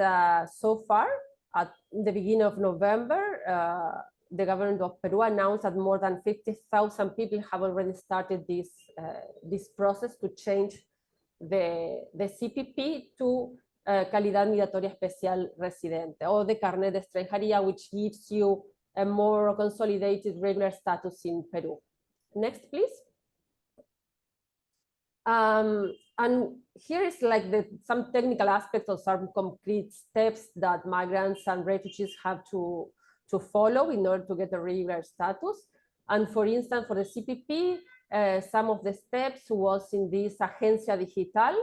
so far, at the beginning of November, the government of Peru announced that more than 50,000 people have already started this process to change the CPP to Calidad Migratoria Especial Residente, or the Carnet de Extranjería, which gives you a more consolidated regular status in Peru. Next, please. And here is like some technical aspects or some concrete steps that migrants and refugees have to follow in order to get a regular status. And for instance, for the CPP, some of the steps was in this Agencia Digital,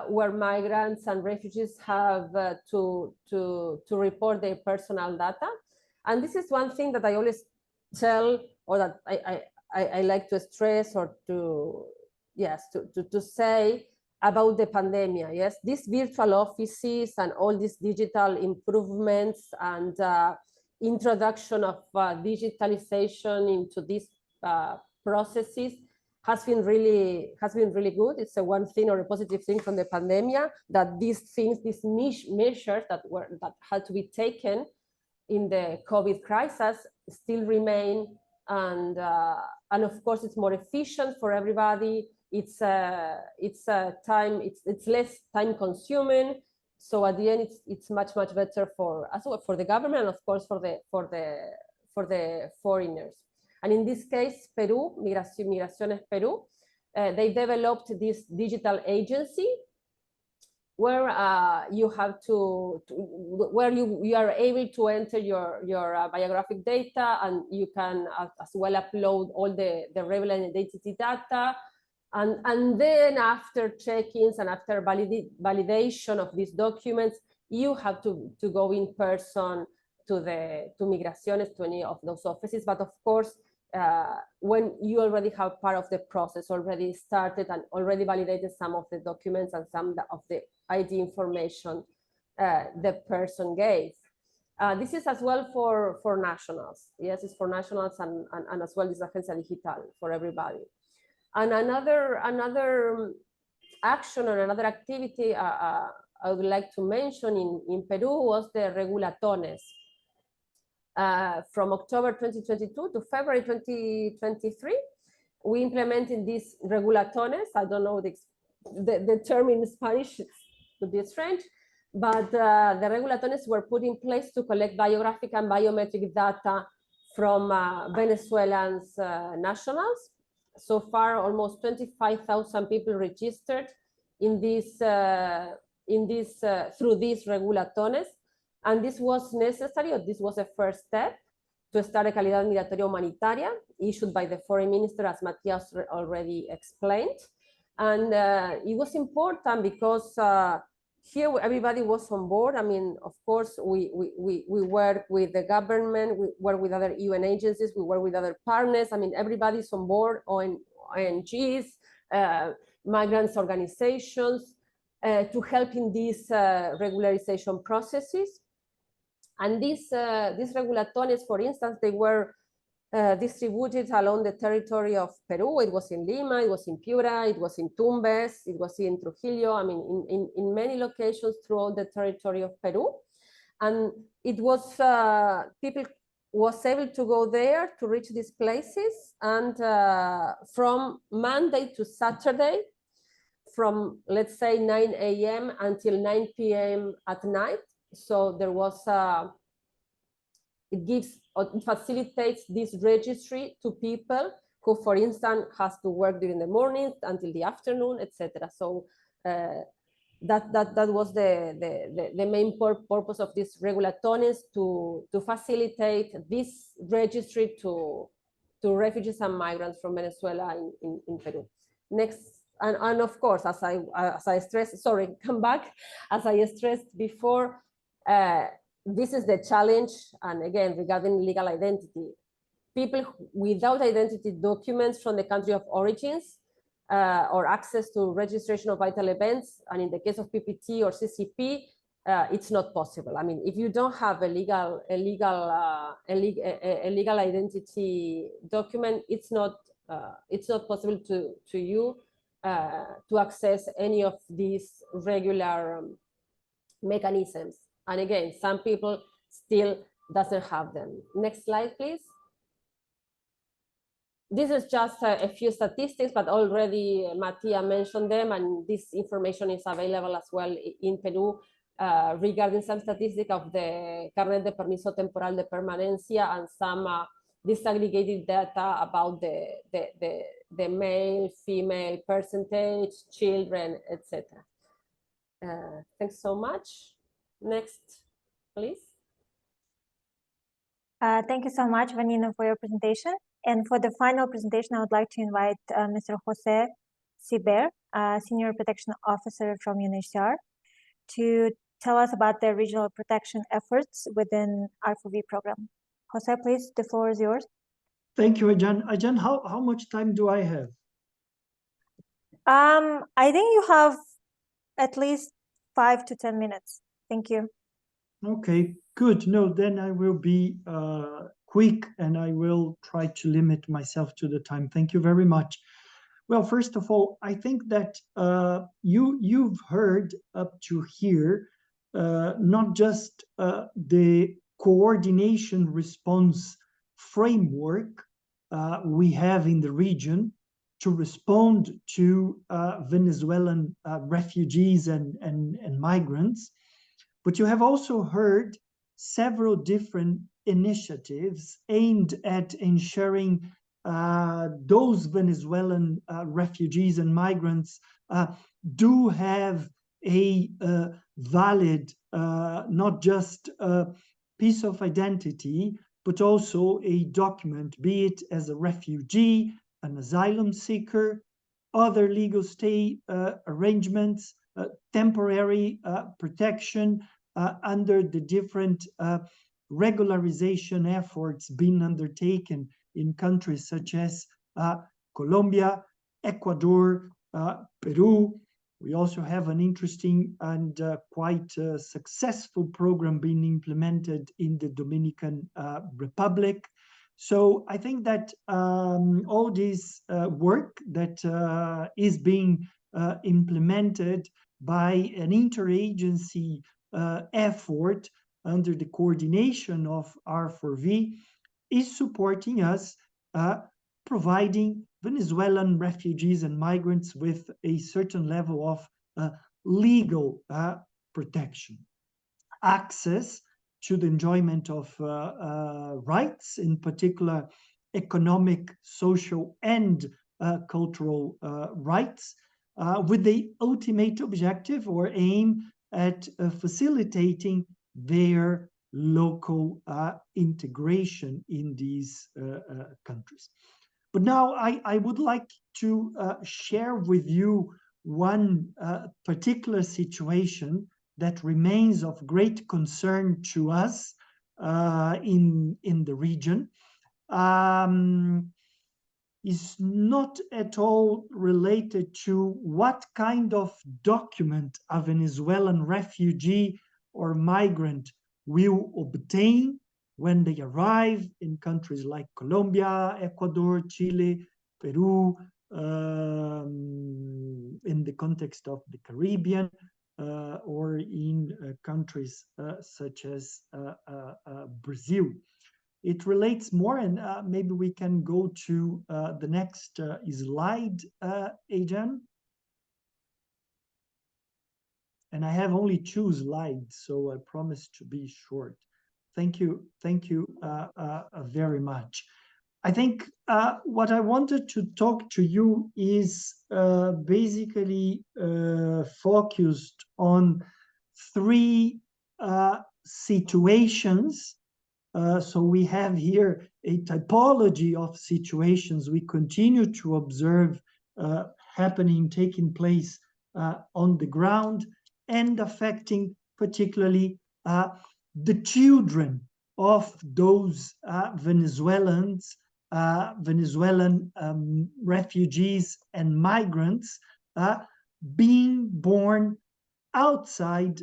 where migrants and refugees have to report their personal data. And this is one thing that I always tell, or that I like to stress or to say about the pandemic. Yes, these virtual offices and all these digital improvements and introduction of digitalization into these processes has been really good. It's a one thing or a positive thing from the pandemic, that these things, these measures that had to be taken in the COVID crisis still remain, and of course it's more efficient for everybody. It's less time consuming. So at the end, it's much better for the government and of course for the foreigners. And in this case, Peru, Migraciones Peru, they developed this digital agency where you have where you are able to enter your biographic data, and you can as well upload all the relevant identity data. And then after check-ins and after validation of these documents, you have to go in person to Migraciones, to any of those offices. But of course, when you already have part of the process already started and already validated some of the documents and some of the ID information the person gave. This is as well for nationals. Yes, it's for nationals and as well as Agencia Digital for everybody. And another action or another activity I would like to mention in Peru was the regulatones. From October 2022 to February 2023, we implemented these regulatones. I don't know the term in Spanish, it could be strange, but the regulatones were put in place to collect biographic and biometric data from Venezuelan nationals. So far, almost 25,000 people registered in this through these regulatones. And this was necessary, or this was a first step to start a calidad migratoria humanitaria issued by the foreign minister, as Matias already explained. And it was important because here everybody was on board. I mean, of course, we work with the government, we work with other UN agencies, we work with other partners. I mean, everybody's on board, ONGs, migrants organizations, to help in these regularization processes. And these regulatones, for instance, they were distributed along the territory of Peru. It was in Lima, it was in Piura, it was in Tumbes, it was in Trujillo. I mean, in many locations throughout the territory of Peru. And it was, people was able to go there to reach these places. And from Monday to Saturday, from let's say 9 a.m. until 9 p.m. at night. So there was, it facilitates this registry to people who, for instance, has to work during the morning until the afternoon, etc. So that was the main purpose of these regulatones, to facilitate this registry to refugees and migrants from Venezuela in Peru. Next. And of course, as I stressed, sorry, come back, as I stressed before, this is the challenge. And again, regarding legal identity, people without identity documents from the country of origins or access to registration of vital events, and in the case of PPT or CCP, it's not possible. I mean, if you don't have a legal identity document, it's not possible to you to access any of these regular mechanisms. And again, some people still doesn't have them. Next slide, please. This is just a few statistics, but already Matia mentioned them, and this information is available as well in Peru regarding some statistics of the Carnet de Permiso Temporal de Permanencia and some disaggregated data about the male, female percentage, children, etc. Thanks so much. Next, please. Thank you so much, Vanina, for your presentation. And for the final presentation, I would like to invite Mr. Jose Ciber, Senior Protection Officer from UNHCR, to tell us about the regional protection efforts within R4V program. Jose, please, the floor is yours. Thank you, Ajan. Ajan, how much time do I have? I think you have at least 5 to 10 minutes. Thank you. Okay, good. No, then I will be quick, and I will try to limit myself to the time. Thank you very much. Well, first of all, I think that you've heard up to here not just the coordination response framework we have in the region to respond to Venezuelan refugees and migrants, but you have also heard several different initiatives aimed at ensuring those Venezuelan refugees and migrants do have a valid, not just a piece of identity, but also a document, be it as a refugee, an asylum seeker, other legal stay arrangements, temporary protection under the different regularization efforts being undertaken in countries such as Colombia, Ecuador, Peru. We also have an interesting and quite successful program being implemented in the Dominican Republic. So I think that all this work that is being implemented by an interagency effort under the coordination of R4V is supporting us, providing Venezuelan refugees and migrants with a certain level of legal protection, access to the enjoyment of rights, in particular economic, social, and cultural rights, with the ultimate objective or aim at facilitating their local integration in these countries. But now I would like to share with you one particular situation that remains of great concern to us in the region. Is not at all related to what kind of document a Venezuelan refugee or migrant will obtain when they arrive in countries like Colombia, Ecuador, Chile, Peru, in the context of the Caribbean, or in countries such as Brazil. It relates more, and maybe we can go to the next slide, Ajan. And I have only 2 slides, so I promise to be short. Thank you very much. I think what I wanted to talk to you is basically focused on 3 situations. So we have here a typology of situations we continue to observe taking place on the ground and affecting particularly the children of those Venezuelan refugees and migrants being born outside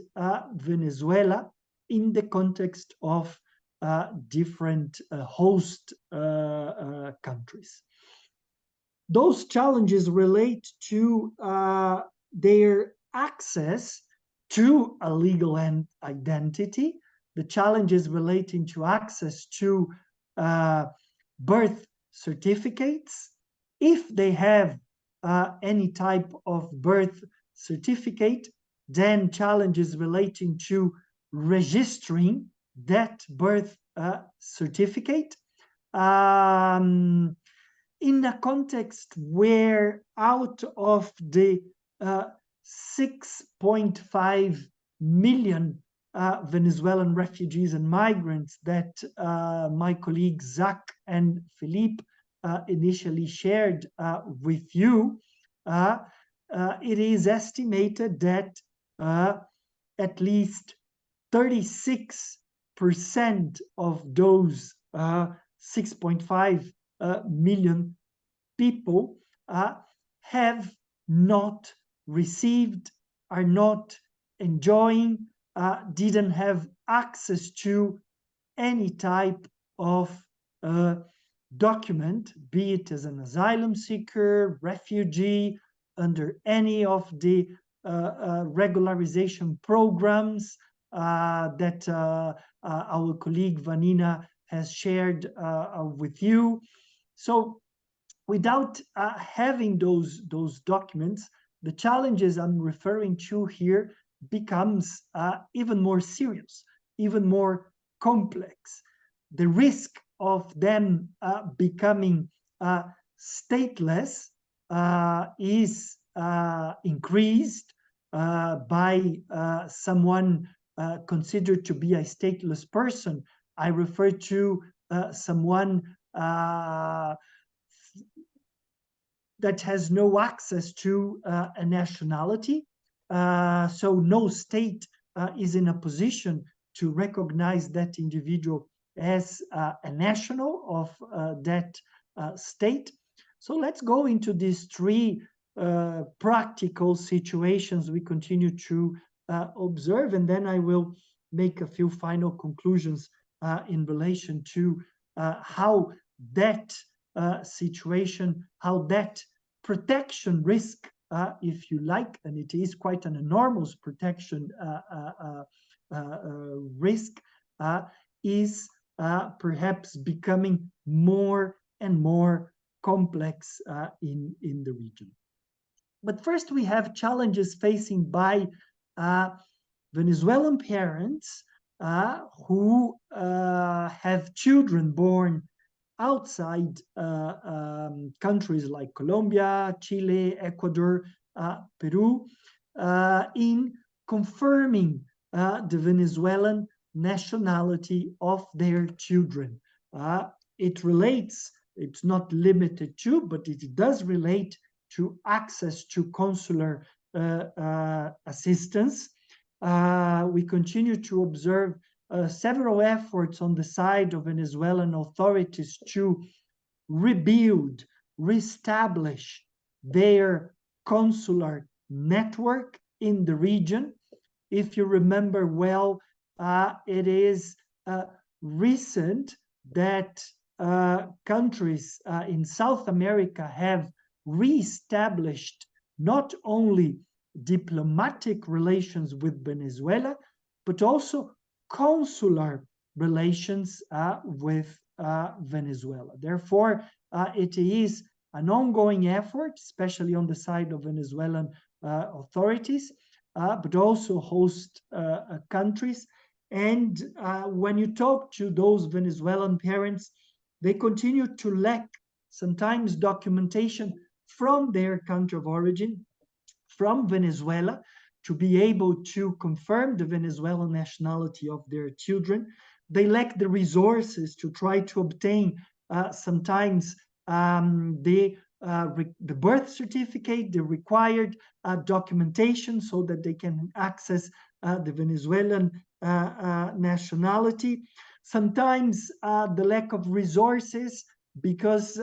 Venezuela in the context of different host countries. Those challenges relate to their access to a legal identity, the challenges relating to access to birth certificates, if they have any type of birth certificate, then challenges relating to registering that birth certificate in a context where out of the 6.5 million Venezuelan refugees and migrants that my colleagues Zach and Philippe initially shared with you, it is estimated that at least 36% of those 6.5 million people have not received, are not enjoying, didn't have access to any type of document, be it as an asylum seeker, refugee, under any of the regularization programs that our colleague Vanina has shared with you. So without having those documents, the challenges I'm referring to here becomes even more serious, even more complex. The risk of them becoming stateless is increased by someone considered to be a stateless person. I refer to someone that has no access to a nationality. So no state is in a position to recognize that individual as a national of that state. So let's go into these three practical situations we continue to observe, and then I will make a few final conclusions in relation to how that situation, how that protection risk, if you like, and it is quite an enormous protection risk, is perhaps becoming more and more complex in the region. But first, we have challenges facing by Venezuelan parents who have children born outside countries like Colombia, Chile, Ecuador, Peru, in confirming the Venezuelan nationality of their children. It relates, it's not limited to, but it does relate to access to consular assistance. We continue to observe several efforts on the side of Venezuelan authorities to rebuild, reestablish their consular network in the region. If you remember well, it is recent that countries in South America have reestablished not only diplomatic relations with Venezuela, but also consular relations with Venezuela. Therefore, it is an ongoing effort, especially on the side of Venezuelan authorities, but also host countries. And when you talk to those Venezuelan parents, they continue to lack sometimes documentation from their country of origin, from Venezuela, to be able to confirm the Venezuelan nationality of their children. They lack the resources to try to obtain sometimes the birth certificate, the required documentation, so that they can access the Venezuelan nationality. Sometimes the lack of resources, because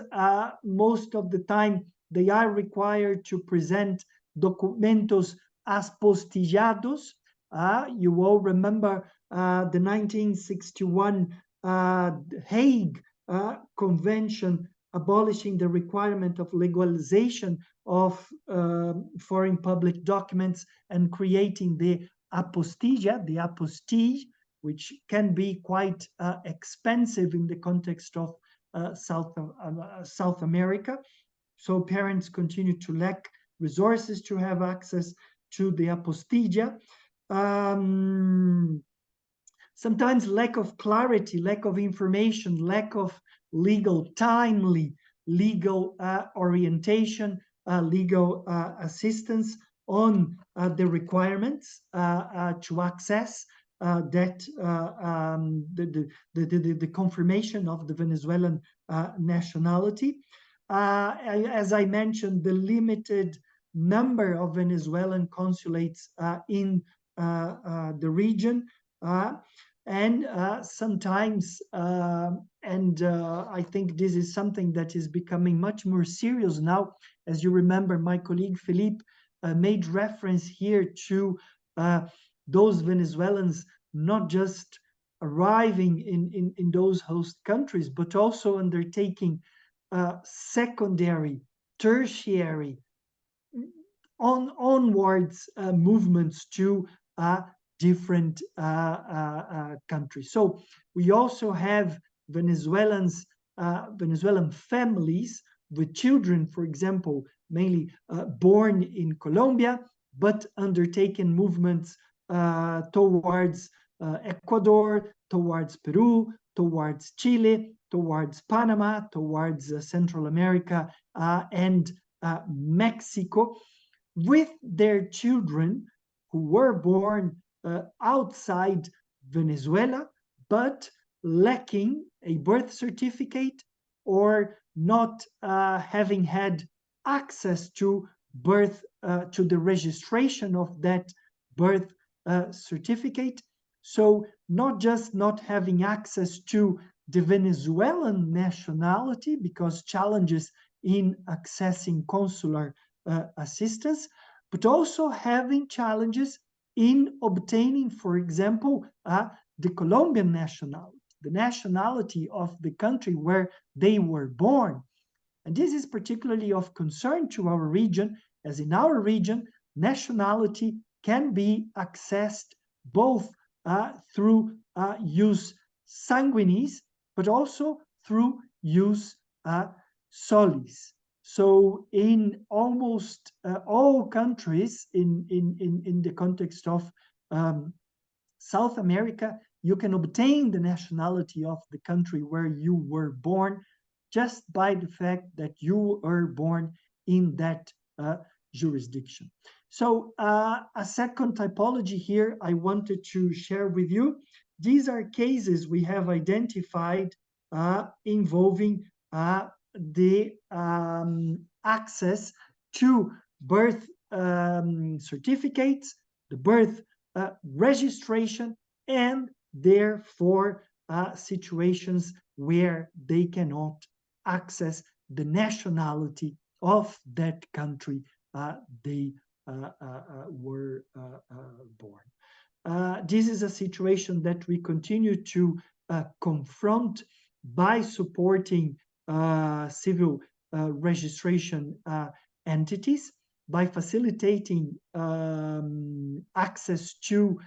most of the time they are required to present documentos apostillados. You all remember the 1961 Hague Convention abolishing the requirement of legalization of foreign public documents and creating the apostilla, the apostille, which can be quite expensive in the context of South America. So parents continue to lack resources to have access to the apostilla. Sometimes lack of clarity, lack of information, lack of timely legal orientation, legal assistance on the requirements to access the confirmation of the Venezuelan nationality. As I mentioned, the limited number of Venezuelan consulates in the region, and sometimes, I think this is something that is becoming much more serious now. As you remember, my colleague Felipe made reference here to those Venezuelans not just arriving in those host countries, but also undertaking secondary, tertiary, onwards movements to different countries. So we also have Venezuelan families with children, for example, mainly born in Colombia, but undertaken movements towards Ecuador, towards Peru, towards Chile, towards Panama, towards Central America and Mexico, with their children who were born outside Venezuela, but lacking a birth certificate or not having had access to birth to the registration of that birth certificate. So not just not having access to the Venezuelan nationality because challenges in accessing consular assistance, but also having challenges in obtaining, for example, the Colombian nationality, the nationality of the country where they were born. And this is particularly of concern to our region, as in our region, nationality can be accessed both through jus sanguinis, but also through jus solis. So in almost all countries in the context of South America, you can obtain the nationality of the country where you were born just by the fact that you were born in that jurisdiction. So a second typology here I wanted to share with you. These are cases we have identified involving the access to birth certificates, the birth registration, and therefore situations where they cannot access the nationality of that country they were born. This is a situation that we continue to confront by supporting civil registration entities, by facilitating access to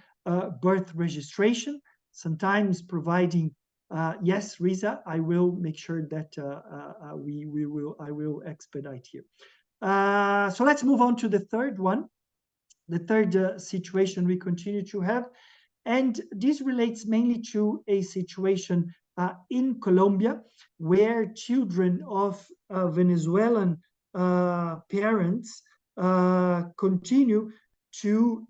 birth registration, sometimes providing yes, Riza, I will make sure that I will expedite here. So let's move on to the third one, the third situation we continue to have. And this relates mainly to a situation in Colombia, where children of Venezuelan parents continue to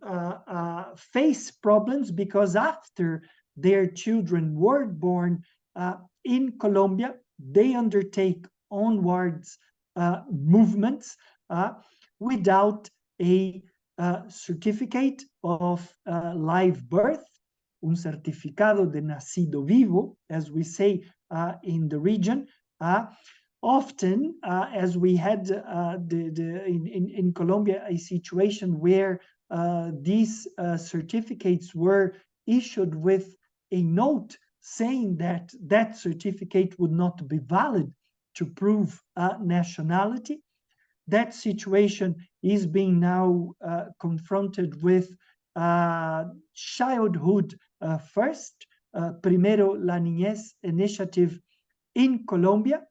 face problems because after their children were born in Colombia, they undertake onwards movements without a certificate of live birth, un certificado de nacido vivo, as we say in the region. Often, as we had in Colombia, a situation where these certificates were issued with a note saying that that certificate would not be valid to prove nationality. That situation is being now confronted with Childhood First, Primero la Niñez initiative in Colombia,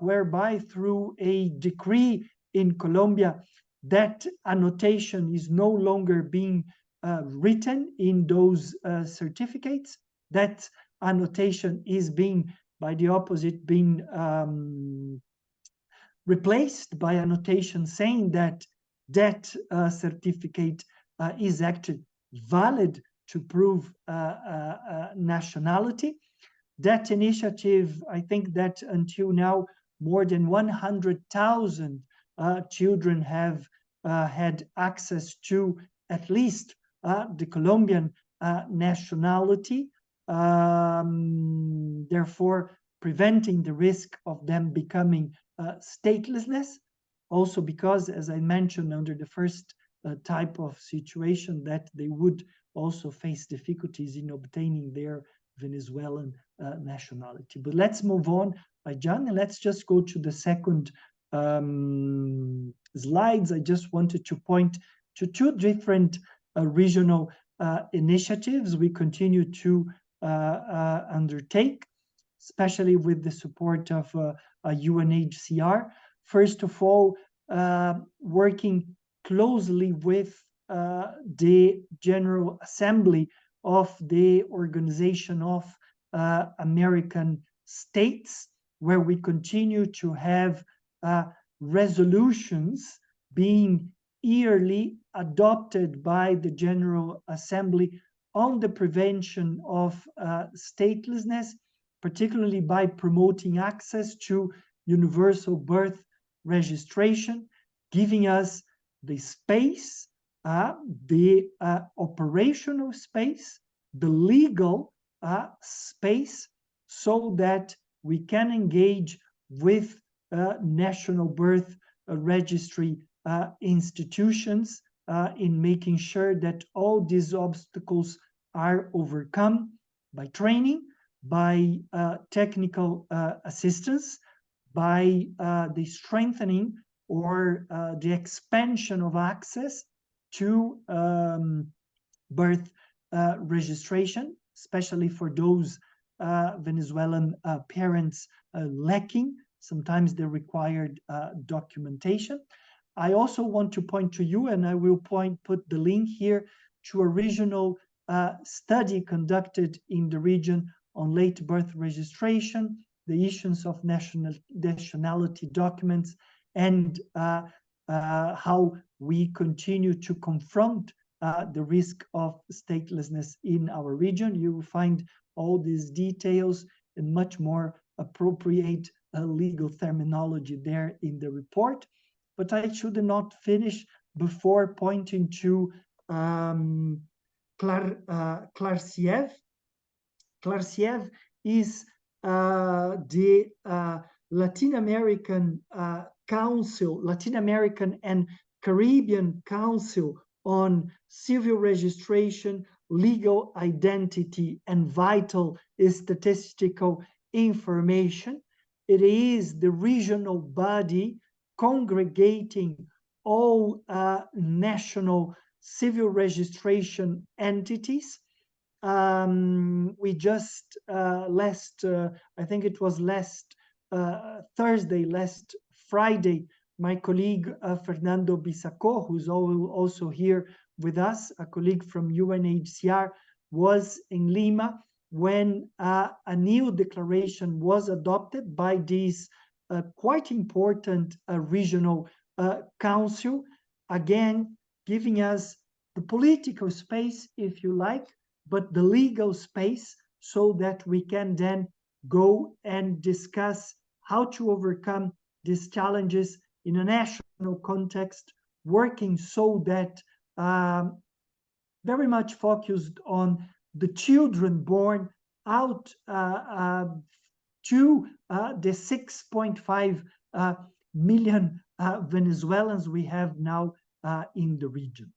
whereby through a decree in Colombia, that annotation is no longer being written in those certificates. That annotation is being, by the opposite, being replaced by a notation saying that that certificate is actually valid to prove nationality. That initiative, I think that until now, more than 100,000 children have had access to at least the Colombian nationality, therefore preventing the risk of them becoming statelessness. Also because, as I mentioned, under the first type of situation, that they would also face difficulties in obtaining their Venezuelan nationality. But let's move on, John, and let's just go to the second slides. I just wanted to point to two different regional initiatives we continue to undertake, especially with the support of UNHCR. First of all, working closely with the General Assembly of the Organization of American States, where we continue to have resolutions being yearly adopted by the General Assembly on the prevention of statelessness, particularly by promoting access to universal birth registration, giving us the space, the operational space, the legal space, so that we can engage with national birth registry institutions in making sure that all these obstacles are overcome by training, by technical assistance, by the strengthening or the expansion of access to birth registration, especially for those Venezuelan parents lacking sometimes the required documentation. I also want to point to you, and I will put the link here to a regional study conducted in the region on late birth registration, the issuance of nationality documents, and how we continue to confront the risk of statelessness in our region. You will find all these details and much more appropriate legal terminology there in the report. But I should not finish before pointing to Klarciev. Klarciev is the Latin American Council, Latin American and Caribbean Council on Civil Registration, Legal Identity, and Vital Statistical Information. It is the regional body congregating all national civil registration entities. We just I think it was last Friday, my colleague Fernando Bisaco, who's also here with us, a colleague from UNHCR, was in Lima when a new declaration was adopted by this quite important regional council, again, giving us the political space, if you like, but the legal space, so that we can then go and discuss how to overcome these challenges in a national context, working so that very much focused on the children born out to the 6.5 million Venezuelans we have now in the region.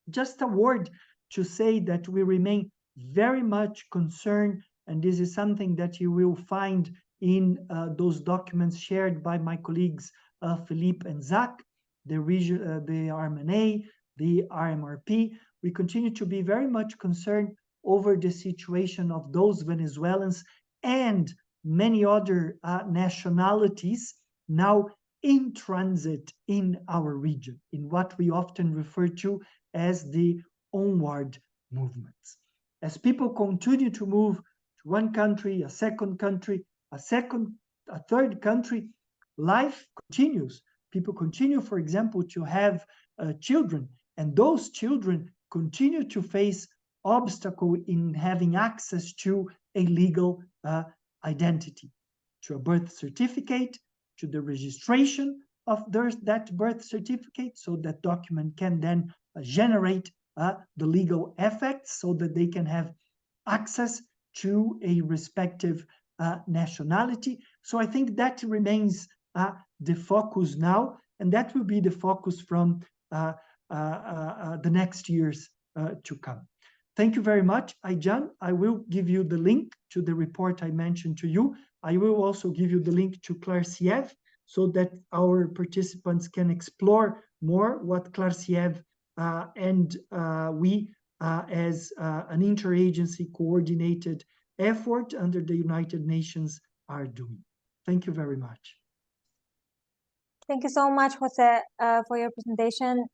Just a word to say that we remain very much concerned, and this is something that you will find in those documents shared by my colleagues Philippe and Zach, the RMNA, the RMRP. We continue to be very much concerned over the situation of those Venezuelans and many other nationalities now in transit in our region, in what we often refer to as the onward movements. As people continue to move to one country, a second country, a third country, life continues. People continue, for example, to have children, and those children continue to face obstacle in having access to a legal identity, to a birth certificate, to the registration of that birth certificate, so that document can then generate the legal effects, so that they can have access to a respective nationality. So I think that remains the focus now, and that will be the focus from the next years to come. Thank you very much, Ayjan. I will give you the link to the report I mentioned to you. I will also give you the link to Klarciev, so that our participants can explore more what Klarciev and we as an interagency coordinated effort under the United Nations are doing. Thank you very much. Thank you so much, Jose, for your presentation.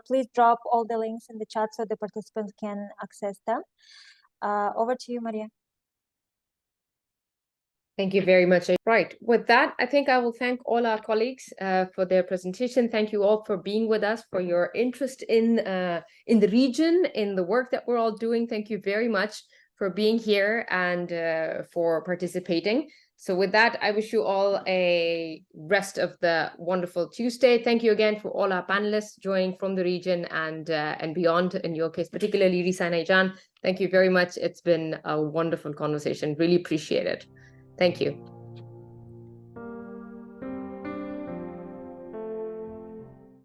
Please drop all the links in the chat so the participants can access them. Over to you, Maria. Thank you very much. Right. With that, I think I will thank all our colleagues for their presentation. Thank you all for being with us, for your interest in the region, in the work that we're all doing. Thank you very much for being here and for participating. So with that, I wish you all a rest of the wonderful Tuesday. Thank you again for all our panelists joining from the region and beyond, in your case, particularly Risa and Aijan. Thank you very much. It's been a wonderful conversation. Really appreciate it. Thank you.